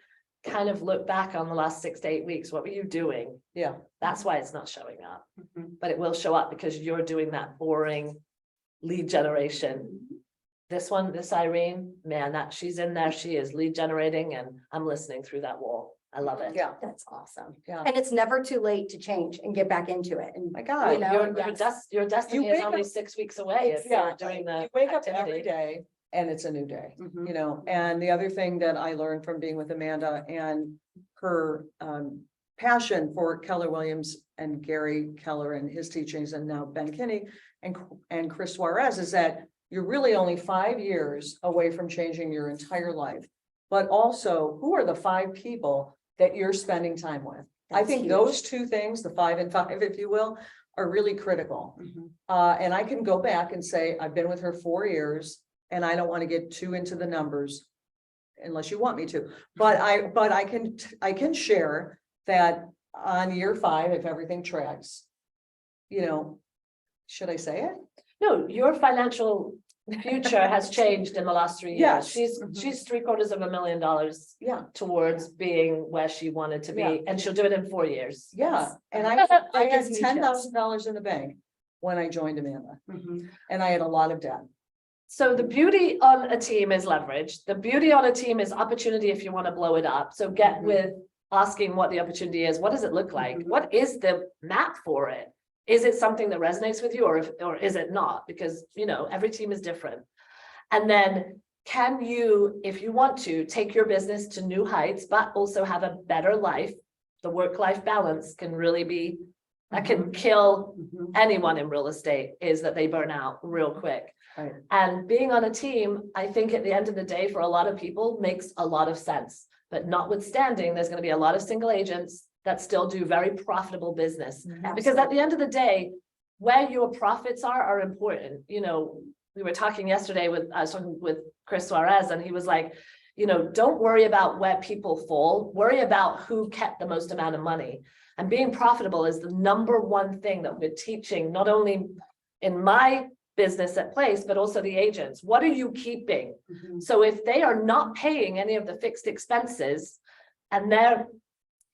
kind of look back on the last 6 to 8 weeks. What were you doing? Yeah. That's why it's not showing up. But it will show up because you're doing that boring lead generation. This one, this Irene, man, that she's in there, she is lead generating, and I'm listening through that wall. I love it. Yeah. That's awesome. Yeah. And it's never too late to change and get back into it. And My God. you know, Your destiny is wake only up- 6 weeks away if Yeah, you're doing the you wake up every activity. day and it's a new day, Mhm. you know, and the other thing that I learned from being with Amanda and her passion for Keller Williams and Gary Keller and his teachings, and now Ben Kinney and Chris Suarez, is that you're really only 5 years away from changing your entire life. But also, who are the 5 people that you're spending time with? I That's think huge. those 2 things, the 5 and 5, if you will, are really critical. Mhm. And I can go back and say, I've been with her 4 years, and I don't want to get too into the numbers unless you want me to, but I can share that on year 5, if everything tracks, you know, should I say it? No, your financial future has changed in the last 3 years. Yes. Mhm. She's $750,000 Yeah, towards being where she wanted to be, Yeah. and she'll do it in 4 years. yeah, and I That had gives me chills. $10,000 in the bank when I joined Amanda, Mhm. and I had a lot of debt. So the beauty on a team is leverage. The beauty on a team is opportunity if you want to blow it up. So get Mhm. with asking what the opportunity is. What does it look like? Mhm. What is the map for it? Is it something that resonates with you, or is it not? Because, you know, every team is different. And then can you, if you want to, take your business to new heights, but also have a better life? The work-life balance can really be, that can kill Mhm. anyone in real estate, is that they burn out real quick. Right. And being on a team, I think at the end of the day, for a lot of people, makes a lot of sense. But notwithstanding, there's going to be a lot of single agents that still do very profitable business. Because at the end of the day, where your profits are important. You know, we were talking yesterday I was talking with Chris Suarez, and he was like, you know, don't worry about where people fall, worry about who kept the most amount of money. And being profitable is the number one thing that we're teaching, not only in my business at Place, but also the agents. What are you keeping? Mhm. So if they are not paying any of the fixed expenses, and their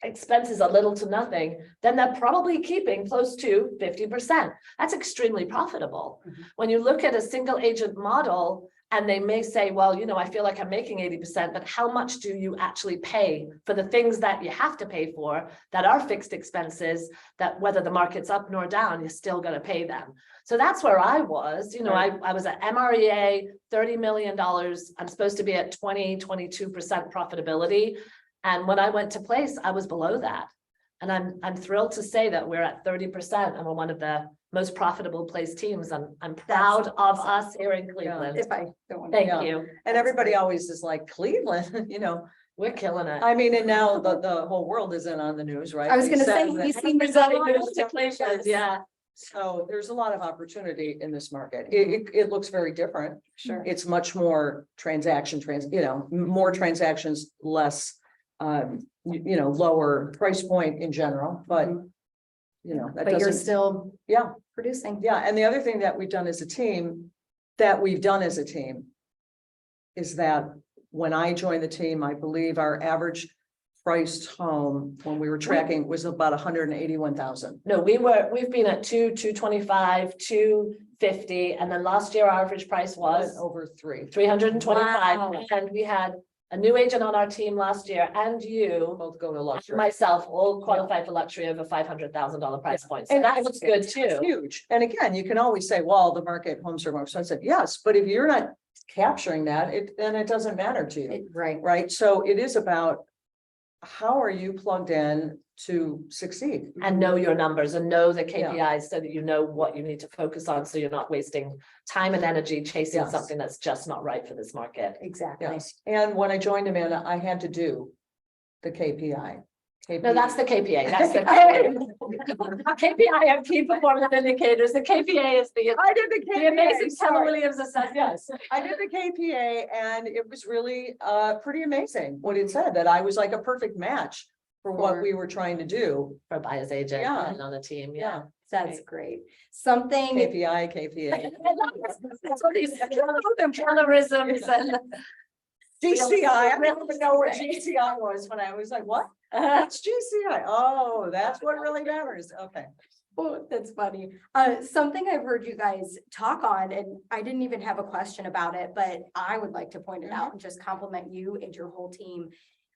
expenses are little to nothing, then they're probably keeping close to 50%. That's extremely profitable. Mhm. When you look at a single agent model, and they may say, well, you know, I feel like I'm making 80%, but how much do you actually pay for the things that you have to pay for that are fixed expenses, that whether the market's up nor down, you're still going to pay them. So that's where I was, you know, Right. I was at MREA, $30 million. I'm supposed to be at 22% profitability. And when I went to Place, I was below that. And I'm thrilled to say that we're at 30% and we're one of the most profitable Place teams. I'm proud of us here in Cleveland. If I don't want Thank Yeah. you. And everybody always is like, Cleveland, you know, We're killing it. I mean, and now the whole world isn't on the news, right? I was They gonna say, said that- we see Everybody results. moves to Cleveland, yeah. So there's a lot of opportunity in this market. It looks very different. Sure. It's much more more transactions, less, lower price point in general, but that But you're doesn't, still yeah, producing. yeah. And the other thing that we've done as a team, is that when I joined the team, I believe our average priced home, when we were tracking, was about 181,000. No, we've been at 225, 250, and then last year our average price was Over 3. 325. Wow. And we had a new agent on our team last year, and you, Both go to luxury. myself, all qualified for luxury over $500,000 price point. So And that looks good It's too. huge. And again, you can always say, well, the market homes are more expensive. Yes, but if you're not capturing that, then it doesn't matter to you, Right. right? So it is about how are you plugged in to succeed? And know your numbers and know the Yeah. KPIs so that you know what you need to focus on, so you're not wasting time and energy chasing Yes. something that's just not right for this market. Exactly. Yes. And when I joined Amanda, I had to do the KPI. No, that's the KPA. That's the KPI are key performance indicators. The KPA is the I did the the amazing KPA, Keller sorry. Williams assessment. Yes, I did the KPA and it was really pretty amazing what it said, that I was like a perfect match for what we were trying to do. For buyer's agent Yeah. and on the team. Yeah, Yeah. That's great. Something, KPA. That's what these colorisms and. GCI, I didn't even know what GCI was when I was like, what? That's GCI. Oh, that's what really matters. Okay. oh, that's funny. Something I've heard you guys talk on, and I didn't even have a question about it, but I would like to point it out and just compliment you and your whole team.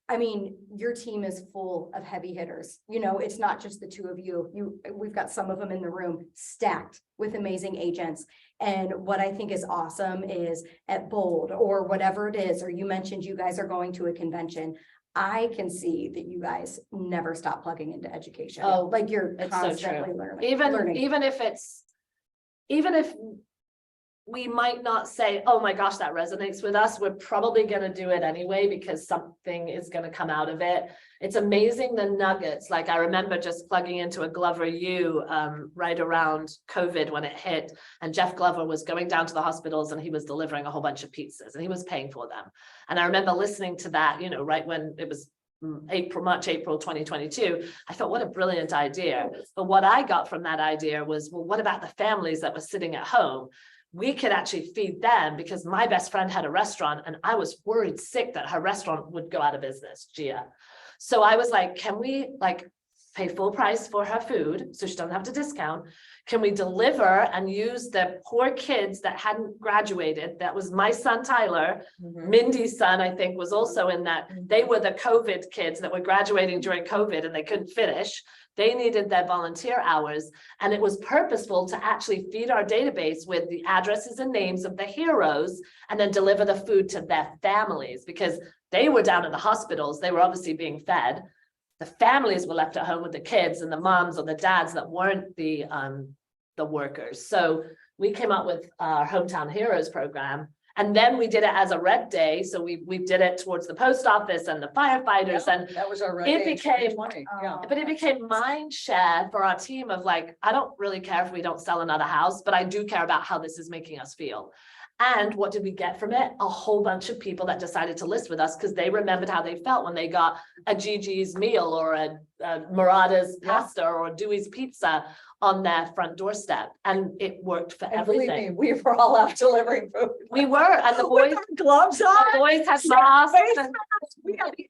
I mean, your team is full of heavy hitters. You know, it's not just the two of you. We've got some of them in the room stacked with amazing agents. And what I think is awesome is at Bold or whatever it is, or you mentioned you guys are going to a convention. I can see that you guys never stop plugging into education. Oh, like you're it's so true. constantly learning. Even if we might not say, oh my gosh, that resonates with us, we're probably going to do it anyway because something is going to come out of it. It's amazing the nuggets. Like I remember just plugging into a Glover U right around COVID when it hit, and Jeff Glover was going down to the hospitals and he was delivering a whole bunch of pizzas and he was paying for them. And I remember listening to that, you know, right when it was March, April 2022, I thought, what a brilliant idea. But what I got from that idea was, well, what about the families that were sitting at home? We could actually feed them, because my best friend had a restaurant and I was worried sick that her restaurant would go out of business, Gia. So I was like, can we like pay full price for her food so she doesn't have to discount? Can we deliver and use the poor kids that hadn't graduated? That was my son, Tyler. Mindy's son, I think, was also in that. They were the COVID kids that were graduating during COVID and they couldn't finish. They needed their volunteer hours, and it was purposeful to actually feed our database with the addresses and names of the heroes and then deliver the food to their families, because they were down in the hospitals. They were obviously being fed. The families were left at home with the kids and the moms or the dads that weren't the workers. So we came up with our Hometown Heroes program. And then we did it as a red day. So we did it towards the post office and the firefighters, and that was our red it day, became 2020. Yeah. but it became mind share for our team of like, I don't really care if we don't sell another house, but I do care about how this is making us feel. And what did we get from it? A whole bunch of people that decided to list with us because they remembered how they felt when they got a Gigi's meal or a Marotta's pasta or Dewey's pizza on their front doorstep. And it worked for And believe everything. me, we were all out delivering food. We were, and the boys, With our gloves on. the boys had masks. Face And, We had the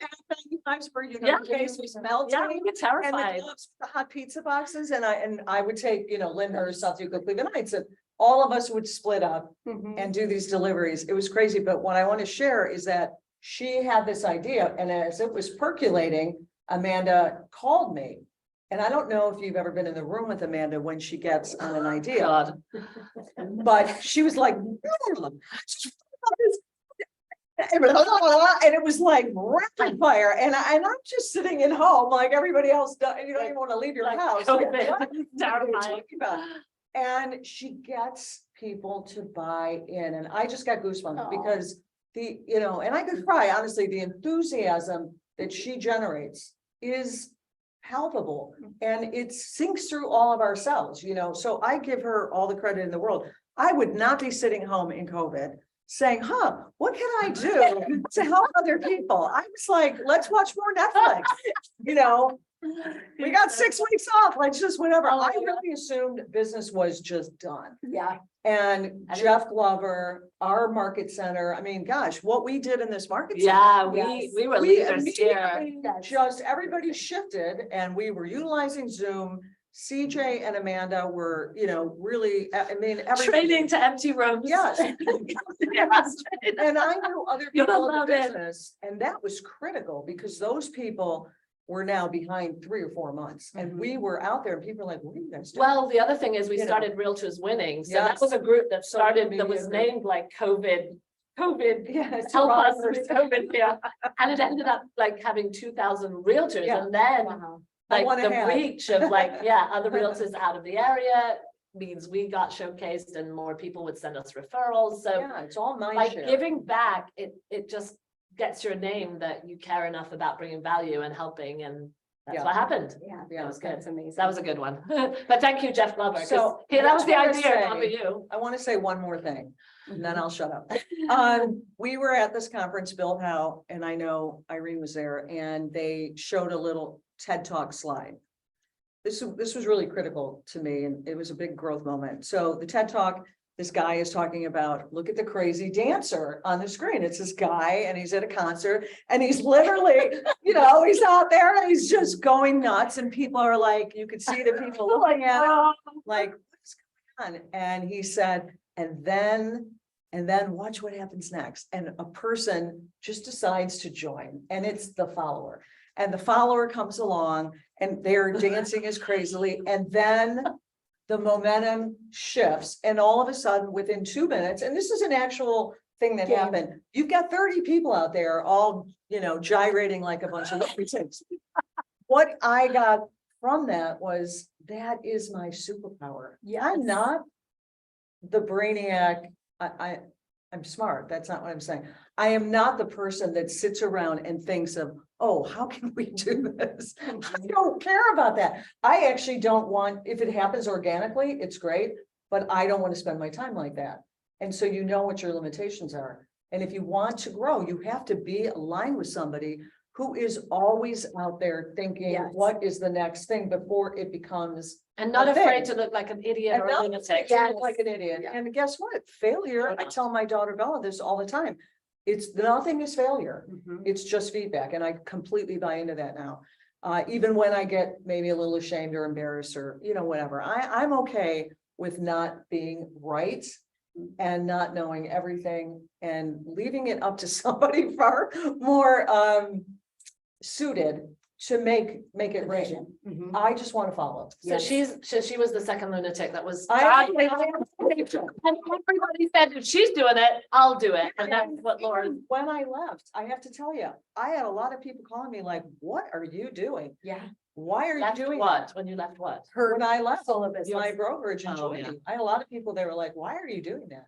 N95s for, you know, Yeah. in case we smelled yeah, something. we were And terrified. the gloves, the hot pizza boxes, and I would take, you know, Lyndhurst, South Yucca, Cleveland Heights, and all of us would split up and do these deliveries. It was crazy, but what I want to share is that she had this idea, and as it was percolating, Amanda called me. And I don't know if you've ever been in the room with Amanda when she gets on an idea, God. but she was like, and it was like rapid fire, and I'm just sitting at home like everybody else does, and you don't even want to leave your Like house. COVID. Like, what are you Terrifying. talking about? And she gets people to buy in, and I just got goosebumps Aw. because you know, and I could cry, honestly, the enthusiasm that she generates is palpable, and it sinks through all of our cells, you know, so I give her all the credit in the world. I would not be sitting home in COVID saying, what can I do to help other people? I was like, let's watch more Netflix, you know. We got 6 weeks off, let's just whatever. Oh, I yeah. really assumed business was just done. Yeah. And Jeff Glover, our market center, I mean, gosh, what we did in this market center. Yeah, Yes. we were We leaders here. immediately just, everybody shifted and we were utilizing Zoom. CJ and Amanda were, you know, really, I mean, everybody. Training to empty rooms. Yes. Yes. And I knew other You'll people in love the it. business, and that was critical because those people were now behind 3 or 4 months. And we were out there and people were like, what are you guys doing? Well, the other thing is we You know. started Realtors Winning. So that Yes. was a group that started, that was media group. named like COVID, Yeah, it's help us rockers. with COVID, yeah. And it ended up like having 2,000 realtors, Yeah. and then Wow. I like wanna the have. reach of like, yeah, other realtors out of the area means we got showcased and more people would send us referrals. So Yeah, it's all mind like share. giving back, it just gets your name that you care enough about bringing value and helping, and that's Yeah. what happened. Yeah, Yeah, That was good. that's amazing. That was a good one. But thank you, Jeff Glover. 'cause So, that was the I idea, just wanna not for say- you. I want to say one more thing, and then Mhm. I'll shut up. We were at this conference, Bill Howe, and I know Irene was there, and they showed a little TED Talk slide. This was really critical to me, and it was a big growth moment. So the TED Talk, this guy is talking about, look at the crazy dancer on the screen. It's this guy, and he's at a concert, and he's literally, he's out there and he's just going nuts, and people are like, you could see the people looking at him, like, what's going on? And he said, and then watch what happens next. And a person just decides to join, and it's the follower. And the follower comes along and they're dancing as crazily, and then the momentum shifts, and all of a sudden, within 2 minutes, and this is an actual thing that Game. happened, you've got 30 people out there all, gyrating like a bunch of lunatics. What I got from that was, that is my superpower. Yeah, I'm not the brainiac. I'm smart. That's not what I'm saying. I am not the person that sits around and thinks of, oh, how can we do this? I don't care about that. I actually don't want, if it happens organically, it's great, but I don't want to spend my time like that. And so you know what your limitations are. And if you want to grow, you have to be aligned with somebody who is always out there thinking, Yes. what is the next thing before it becomes. And not a thing. afraid to look like an idiot And or a not lunatic. to look like an idiot. Yeah. And guess what? Failure, I tell my daughter Bella this all the time. Nothing is failure. Mhm. It's just feedback. And I completely buy into that now. Even when I get maybe a little ashamed or embarrassed or, whatever, I'm okay with not being right and not knowing everything and leaving it up to somebody far more suited to make it rain. Mhm. I just want to follow. So she was the second lunatic that was. I- And everybody said, if she's doing it, I'll do it. And that's what Laura. When I left, I have to tell you, I had a lot of people calling me like, what are you doing? Yeah. Why are you Left doing what? that? When you left what? When I left Solo business. my brokerage in Oh, Joy, yeah. I had a lot of people, they were like, why are you doing that?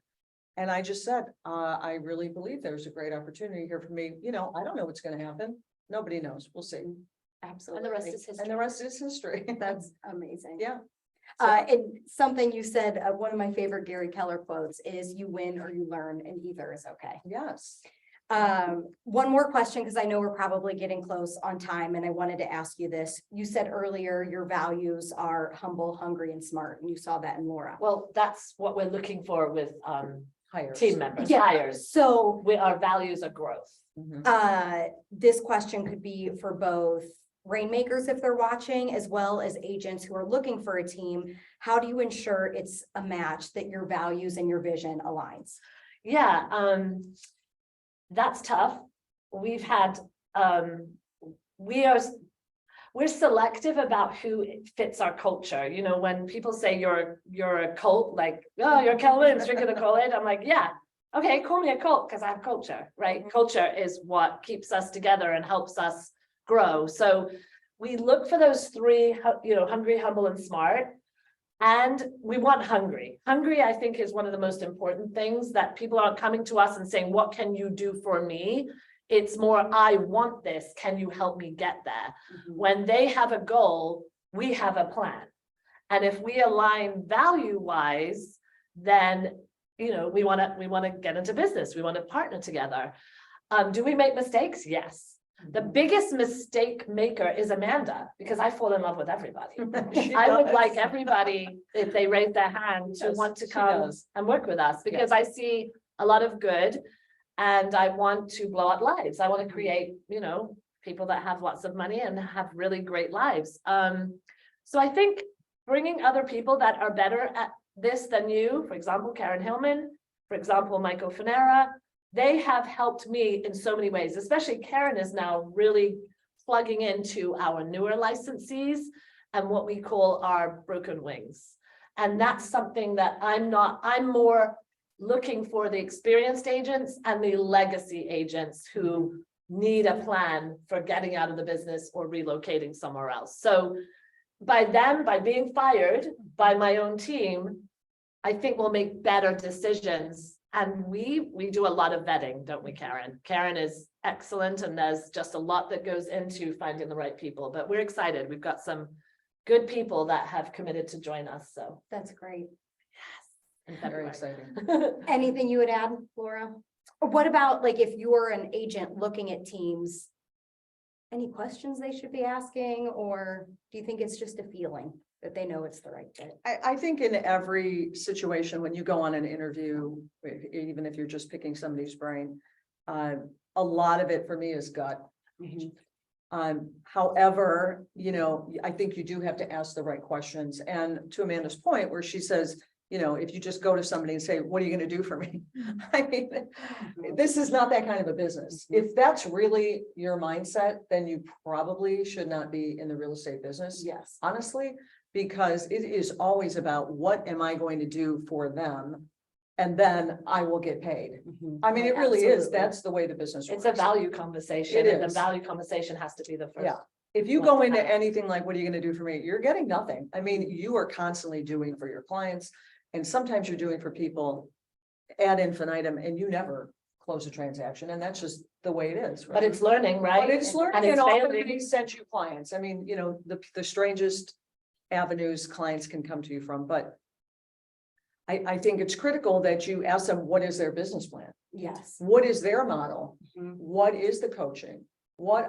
And I just said, I really believe there's a great opportunity here for me. I don't know what's gonna happen. Nobody knows. We'll see. Absolutely. And the rest is history. And the rest is history. That's amazing. Yeah. And something you said, one of my favorite Gary Keller quotes is, you win or you learn, and either is okay. Yes. One more question, because I know we're probably getting close on time, and I wanted to ask you this. You said earlier your values are humble, hungry, and smart, and you saw that in Laura. Well, that's what we're looking for with Hires. team members, Yeah. hires. So, Our values are growth. Mhm. this question could be for both rainmakers if they're watching, as well as agents who are looking for a team. How do you ensure it's a match, that your values and your vision aligns? Yeah, that's tough. We've had, we're selective about who fits our culture. When people say you're a cult, like, oh, you're Kelvin's drinking a Kool-Aid, I'm like, yeah, okay, call me a cult because I have culture, right? Culture is what keeps us together and helps us grow. So we look for those three, hungry, humble, and smart. And we want hungry. Hungry, I think, is one of the most important things, that people aren't coming to us and saying, what can you do for me? It's more, I want this. Can you help me get there? When they have a goal, we have a plan. And if we align value-wise, then, we want to get into business. We want to partner together. Do we make mistakes? Yes. The biggest mistake maker is Amanda, because I fall in love with everybody. She I would does. like everybody, if they raise their hand, to Yes, want to she come does. and work with us, because I see a lot of good, and I want to blow up lives. I want to create, people that have lots of money and have really great lives. So I think bringing other people that are better at this than you, for example, Karen Hillman, for example, Michael Fanera, they have helped me in so many ways. Especially Karen is now really plugging into our newer licensees and what we call our broken wings. And that's something that I'm more looking for, the experienced agents and the legacy agents who need a plan for getting out of the business or relocating somewhere else. So by being fired by my own team, I think we'll make better decisions And we do a lot of vetting, don't we, Karen? Karen is excellent, and there's just a lot that goes into finding the right people, but we're excited. We've got some good people that have committed to join us, so. That's great. In Very February. exciting. Anything you would add, Laura? Or what about like if you're an agent looking at teams? Any questions they should be asking, or do you think it's just a feeling that they know it's the right fit? I think in every situation, when you go on an interview, even if you're just picking somebody's brain, a lot of it for me is gut. However, you know, I think you do have to ask the right questions. And to Amanda's point, where she says, you know, if you just go to somebody and say, what are you going to do for me? I mean, this is not that kind of a business. If that's really your mindset, then you probably should not be in the real estate business. Yes. Honestly, because it is always about what am I going to do for them? And then I will get paid. I mean, it really is. Absolutely. That's the way the business works. It's a value conversation, It and the is. value conversation has to be the first. Yeah. If you What go the into heck? anything like, what are you gonna do for me? You're getting nothing. I mean, you are constantly doing for your clients. And sometimes you're doing for people ad infinitum and you never close a transaction. And that's just the way it is. But it's learning, right? But it's learning, And and it's often failing. they send you clients. I mean, you know, the strangest avenues clients can come to you from, but I think it's critical that you ask them, what is their business plan? Yes. What is their model? Mhm. What is the coaching? What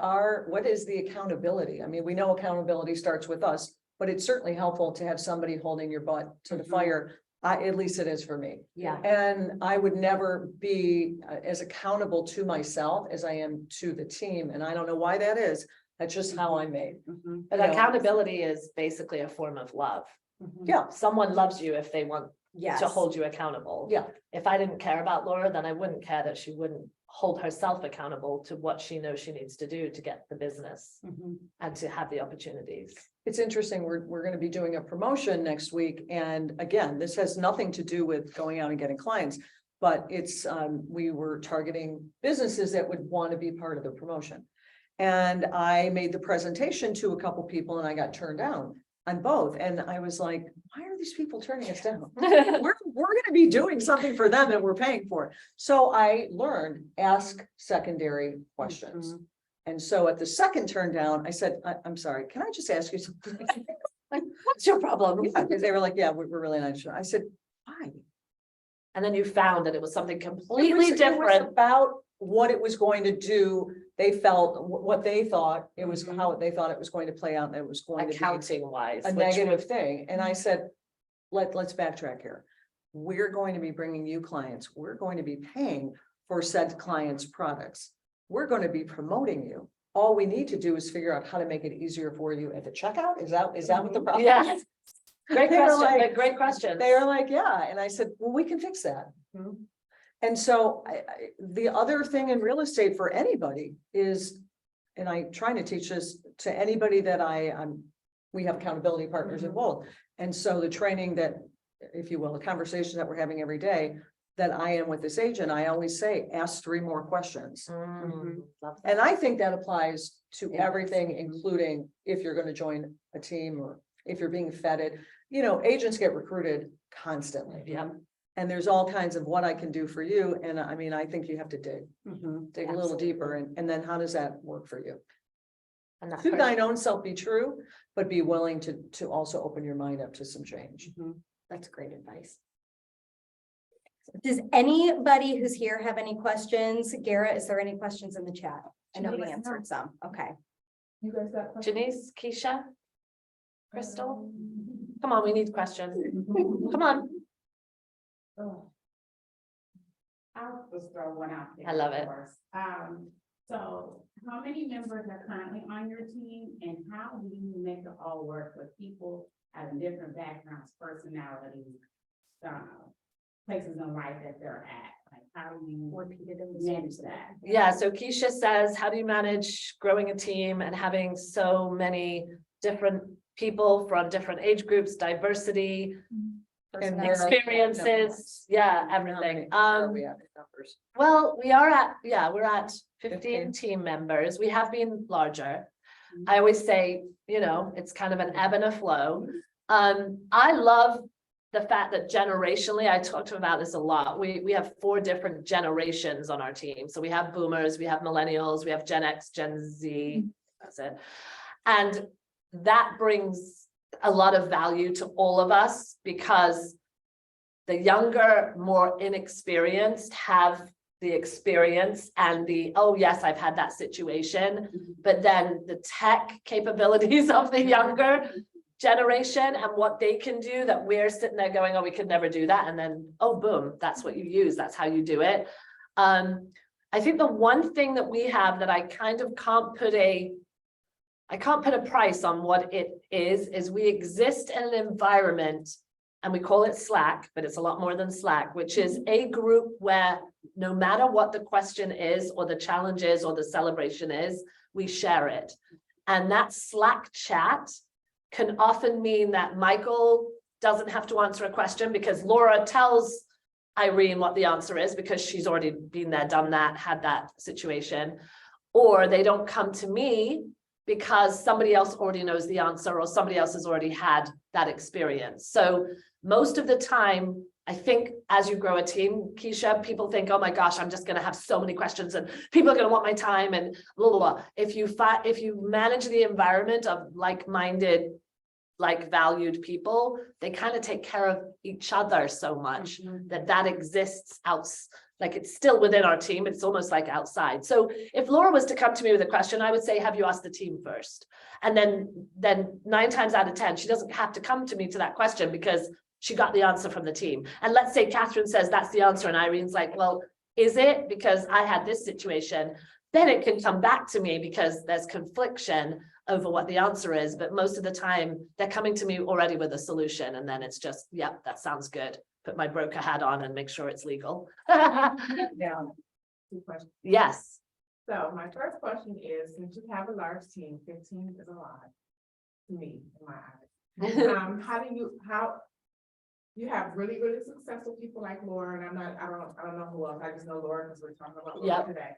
is the accountability? I mean, we know accountability starts with us, but it's certainly helpful to have somebody holding your butt to the Mhm. fire. At least it is for me. Yeah. And I would never be as accountable to myself as I am to the team. And I don't know why that is. That's just how I'm made. Mhm. But You know? accountability is basically a form of love. Mhm. Yeah, Someone loves you if they want Yes. to hold you accountable. yeah, If I didn't care about Laura, then I wouldn't care that she wouldn't hold herself accountable to what she knows she needs to do to get the business Mhm. and to have the opportunities. it's interesting. We're going to be doing a promotion next week. And again, this has nothing to do with going out and getting clients. But it's, we were targeting businesses that would want to be part of the promotion. And I made the presentation to a couple people and I got turned down on both. And I was like, why are these people turning us down? We're gonna be doing something for them and we're paying for it. So I learned, ask secondary questions. Mhm. And so at the second turn down, I said, I'm sorry, can I just ask you something? Like, what's your problem? Yeah, because they were like, yeah, we're really not sure. I said, why? And then you found that it was something It completely was different. about what it was going to do. They felt what they thought, it was Mhm. how they thought it was going to play out, and it was going to be Accounting wise. a negative thing. And I said, let's backtrack here. We're going to be bringing you clients. We're going to be paying for said clients' products. We're going to be promoting you. All we need to do is figure out how to make it easier for you at the checkout. Is that what the problem Yeah. is? Great They were question, like- but great question. They are like, yeah. And I said, well, we can fix that. And so the other thing in real estate for anybody is, and I'm trying to teach this to anybody that we have accountability partners Mhm. involved. And so the training that, if you will, the conversation that we're having every day, that I am with this agent, I always say, ask 3 more questions. Love that. And I think that applies to Yeah. everything, including if you're going to join a team or if you're being feted. You know, agents get recruited constantly. Yeah. And there's all kinds of what I can do for you. And I mean, I think you have to dig Mhm. a little deeper. And then how does that work for you? And that To person- thine own self be true, but be willing to also open your mind up to some change. Mhm. That's great advice. Does anybody who's here have any questions? Garrett, is there any questions in the chat? I know we Janice, no. answered some. Okay. You guys got questions? Janice, Keisha, Crystal, come on, we need questions. Come on. Oh. I'll just throw one out there. I love it. first. So how many members are currently on your team and how do you make it all work with people having different backgrounds, personalities, places in life that they're at? Like, how do you Repeated in the manage that? Yeah, so Keisha says, how do you manage growing a team and having so many different people from different age groups, diversity, And where are we at experiences, yeah, How many- everything. where are we at in numbers? Well, we're at 15 15. team members. We have been larger. Mhm. I always say, it's kind of an ebb and a flow. I love the fact that generationally, I talked about this a lot. We have 4 different generations on our team. So we have boomers, we have millennials, we have Gen X, Gen Z, that's it. And that brings a lot of value to all of us because the younger, more inexperienced have the experience and the, oh yes, I've had that situation. But then the tech capabilities of the younger generation and what they can do that we're sitting there going, oh, we could never do that. And then, oh, boom, that's what you use. That's how you do it. I think the one thing that we have that I kind of can't put a price on what it is we exist in an environment and we call it Slack, but it's a lot more than Slack, which is a group where no matter what the question is or the challenge is or the celebration is, we share it. And that Slack chat can often mean that Michael doesn't have to answer a question because Laura tells Irene what the answer is because she's already been there, done that, had that situation, or they don't come to me because somebody else already knows the answer or somebody else has already had that experience. So most of the time, I think as you grow a team, Keisha, people think, oh my gosh, I'm just going to have so many questions and people are going to want my time and blah, blah, blah. If you manage the environment of like-minded, like valued people, they kind of take care of each other so much that exists out, like it's still within our team. It's almost like outside. So if Laura was to come to me with a question, I would say, have you asked the team first? And then 9 times out of 10, she doesn't have to come to me to that question because she got the answer from the team. And let's say Catherine says that's the answer and Irene's like, well, is it? Because I had this situation. Then it can come back to me because there's confliction over what the answer is. But most of the time they're coming to me already with a solution. And then it's just, yep, that sounds good. Put my broker hat on and make sure it's legal. Yeah. 2 questions. Yes. So my first question is, since you have a large team, 15 is a lot to me in my eyes. How you have really, really successful people like Laura, and I don't know who else, I just know Laura because we're talking about Laura today.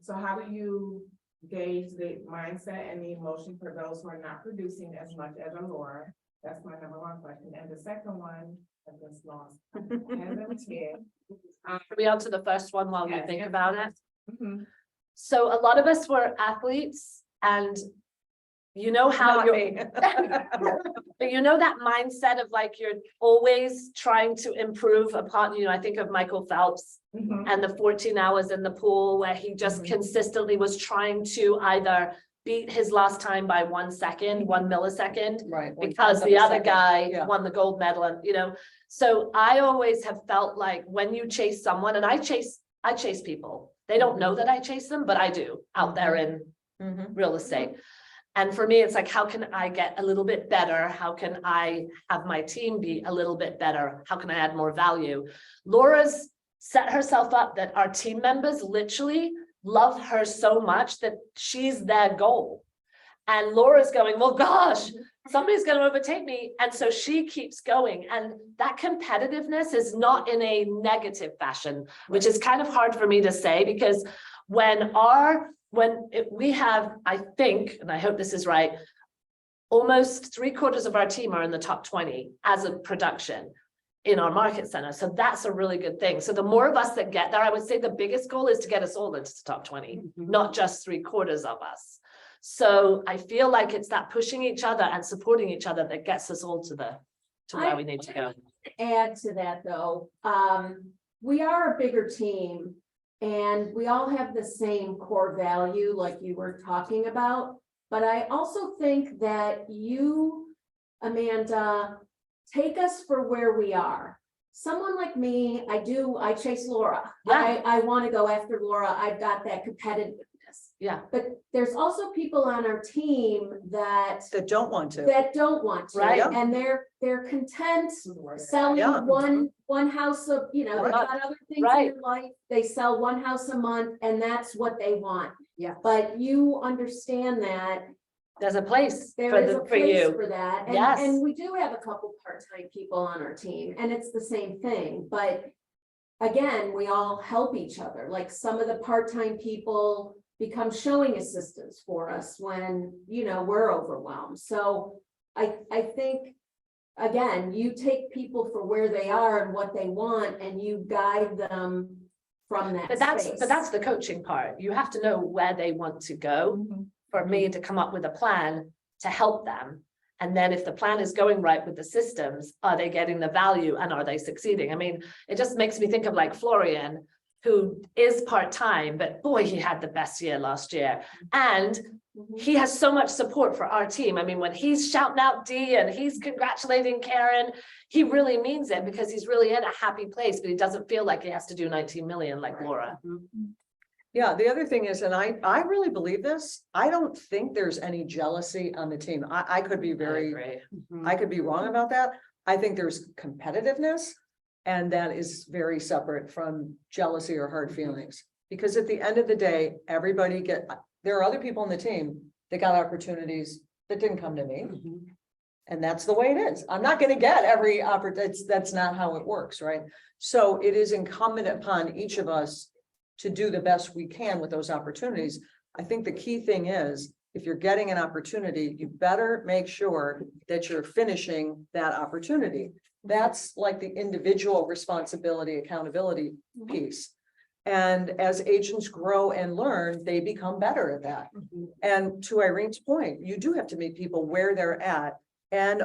So how do you gauge the mindset and the emotion for those who are not producing as much as a Laura? That's my number 1 question. And the second one, I just lost. Are we on to the first one while you think about it? Mhm. So a lot of us were athletes and you know how but you know that mindset of like you're always trying to improve upon, I think of Michael Phelps and the 14 hours in the pool where he just consistently was trying to either beat his last time by 1 second, 1 millisecond, Right. because the other guy won the gold medal. And so I always have felt like when you chase someone, and I chase people, they don't know that I chase them, but I do out there in real estate. And for me, it's like, how can I get a little bit better? How can I have my team be a little bit better? How can I add more value? Laura's set herself up that our team members literally love her so much that she's their goal. And Laura's going, well, gosh, somebody's going to overtake me. And so she keeps going. And that competitiveness is not in a negative fashion, which is kind of hard for me to say, because we have, I think, and I hope this is right, almost 3/4 of our team are in the top 20 as a production in our market center. So that's a really good thing. So the more of us that get there, I would say the biggest goal is to get us all into the top 20, not just 3/4 of us. So I feel like it's that pushing each other and supporting each other that gets us all to where we need to go. Add to that though, we are a bigger team and we all have the same core value like you were talking about. But I also think that you, Amanda, take us for where we are. Someone like me, I chase Laura. Yeah. I want to go after Laura. I've got that competitiveness. Yeah. But there's also people on our team that don't want to. Right. And they're content selling Yeah. one house of, they've got other things in their life. They sell 1 house a month and that's what they want. Yeah. But you understand that There's a place there for is a for place you. for that. And, Yes. and we do have a couple part-time people on our team and it's the same thing, but again, we all help each other. Like some of the part-time people become showing assistants for us when, we're overwhelmed. So I think again, you take people for where they are and what they want, and you guide them from that But space. that's the coaching part. You have to know where they want to go for me to come up with a plan to help them. And then if the plan is going right with the systems, are they getting the value and are they succeeding? I mean, it just makes me think of like Florian, who is part-time, but boy, he had the best year last year. And he has so much support for our team. I mean, when he's shouting out Dee and he's congratulating Karen, he really means it because he's really in a happy place, but he doesn't feel like he has to do 19 million like Laura. Yeah, the other thing is, and I really believe this, I don't think there's any jealousy on the team. I could be I could be wrong about that. I think there's competitiveness, and that is very separate from jealousy or hard feelings. Because at the end of the day, there are other people on the team that got opportunities that didn't come to me. And that's the way it is. I'm not gonna get every opportunity. That's not how it works, right? So it is incumbent upon each of us to do the best we can with those opportunities. I think the key thing is, if you're getting an opportunity, you better make sure that you're finishing that opportunity. That's like the individual responsibility, accountability piece. And as agents grow and learn, they become better at that. And to Irene's point, you do have to meet people where they're at. And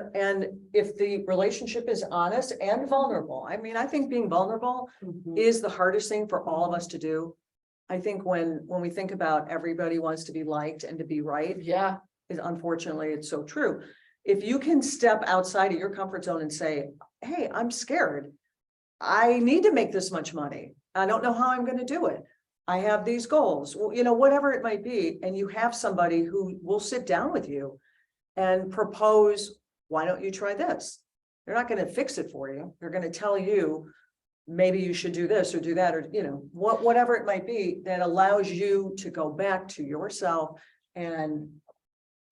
if the relationship is honest and vulnerable, I mean, I think being vulnerable is the hardest thing for all of us to do. I think when we think about everybody wants to be liked and to be right, Yeah. unfortunately, it's so true. If you can step outside of your comfort zone and say, hey, I'm scared. I need to make this much money. I don't know how I'm going to do it. I have these goals, well, you know, whatever it might be. And you have somebody who will sit down with you and propose, why don't you try this? They're not going to fix it for you. They're going to tell you, maybe you should do this or do that, or, you know, whatever it might be that allows you to go back to yourself and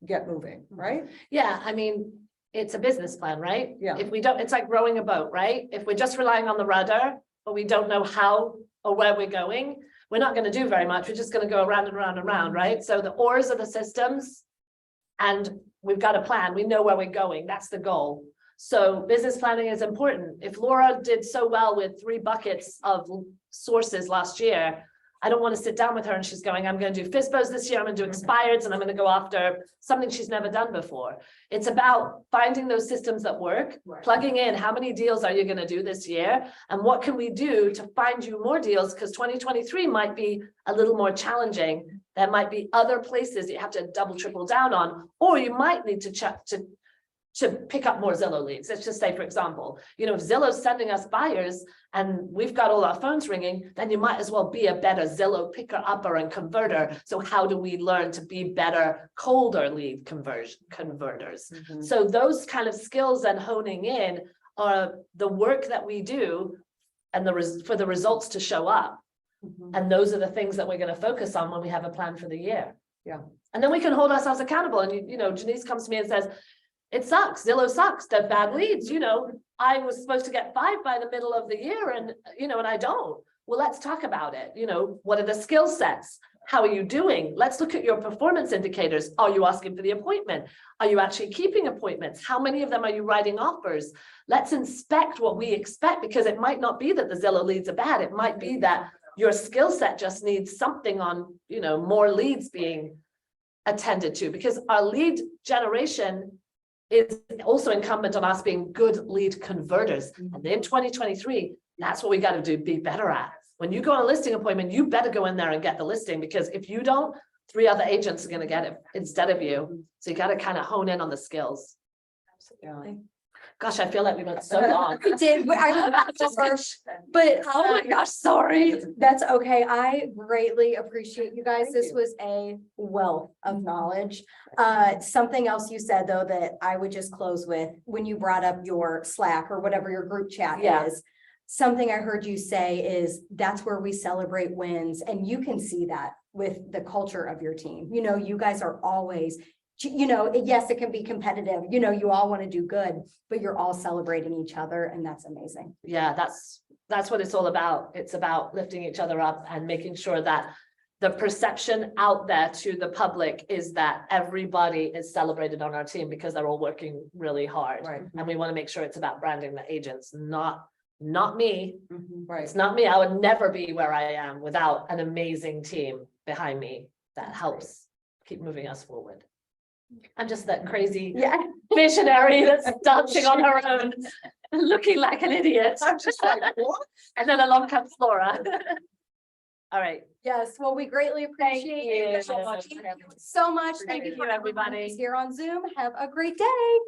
get moving, right? Yeah, I mean, it's a business plan, right? Yeah. If we don't, it's like rowing a boat, right? If we're just relying on the rudder, but we don't know how or where we're going, we're not going to do very much. We're just going to go around and around and around, right? So the oars are the systems, and we've got a plan. We know where we're going. That's the goal. So business planning is important. If Laura did so well with 3 buckets of sources last year, I don't want to sit down with her and she's going, I'm going to do FSBOs this year, I'm going to do expireds, and I'm going to go after something she's never done before. It's about finding those systems that work, plugging in how many deals are you going to do this year, and what can we do to find you more deals, because 2023 might be a little more challenging. There might be other places you have to double, triple down on, or you might need to check to pick up more Zillow leads. Let's just say, for example, you know, if Zillow's sending us buyers and we've got all our phones ringing, then you might as well be a better Zillow picker, upper, and converter. So how do we learn to be better colder lead converters? So those kind of skills and honing in are the work that we do, and for the results to show up. And those are the things that we're going to focus on when we have a plan for the year. Yeah. And then we can hold ourselves accountable. And, you know, Janice comes to me and says, it sucks. Zillow sucks. They're bad leads. You know, I was supposed to get 5 by the middle of the year, and, you know, and I don't. Well, let's talk about it. You know, what are the skill sets? How are you doing? Let's look at your performance indicators. Are you asking for the appointment? Are you actually keeping appointments? How many of them are you writing offers? Let's inspect what we expect, because it might not be that the Zillow leads are bad. It might be that your skill set just needs something on, you know, more leads being attended to, because our lead generation is also incumbent on us being good lead converters. And in 2023, that's what we got to do, be better at. When you go on a listing appointment, you better go in there and get the listing, because if you don't, 3 other agents are going to get it instead of you. So you got to kind of hone in on the skills. Yeah. Gosh, I feel like we went so long. We did, but Oh my gosh, sorry. that's okay. I greatly appreciate you guys. Thank This you. was a wealth of knowledge. Something else you said, though, that I would just close with, when you brought up your Slack or whatever your group chat Yeah. is, something I heard you say is that's where we celebrate wins. And you can see that with the culture of your team. You know, you guys are always, you know, yes, it can be competitive, you know, you all want to do good, but you're all celebrating each other, and that's amazing. Yeah, that's what it's all about. It's about lifting each other up and making sure that the perception out there to the public is that everybody is celebrated on our team because they're all working really hard. Right. And we want to make sure it's about branding the agents, not me. Right. It's not me. I would never be where I am without an amazing team behind me that helps keep moving us forward. I'm just that crazy Yeah. visionary that's dancing on her own, looking like an idiot. I'm just like, what? And then along comes Laura. All right. Yes, well, we greatly appreciate you it. so much. Thank you so much. Thank you, for everyone everybody. who's here on Zoom. Have a great day.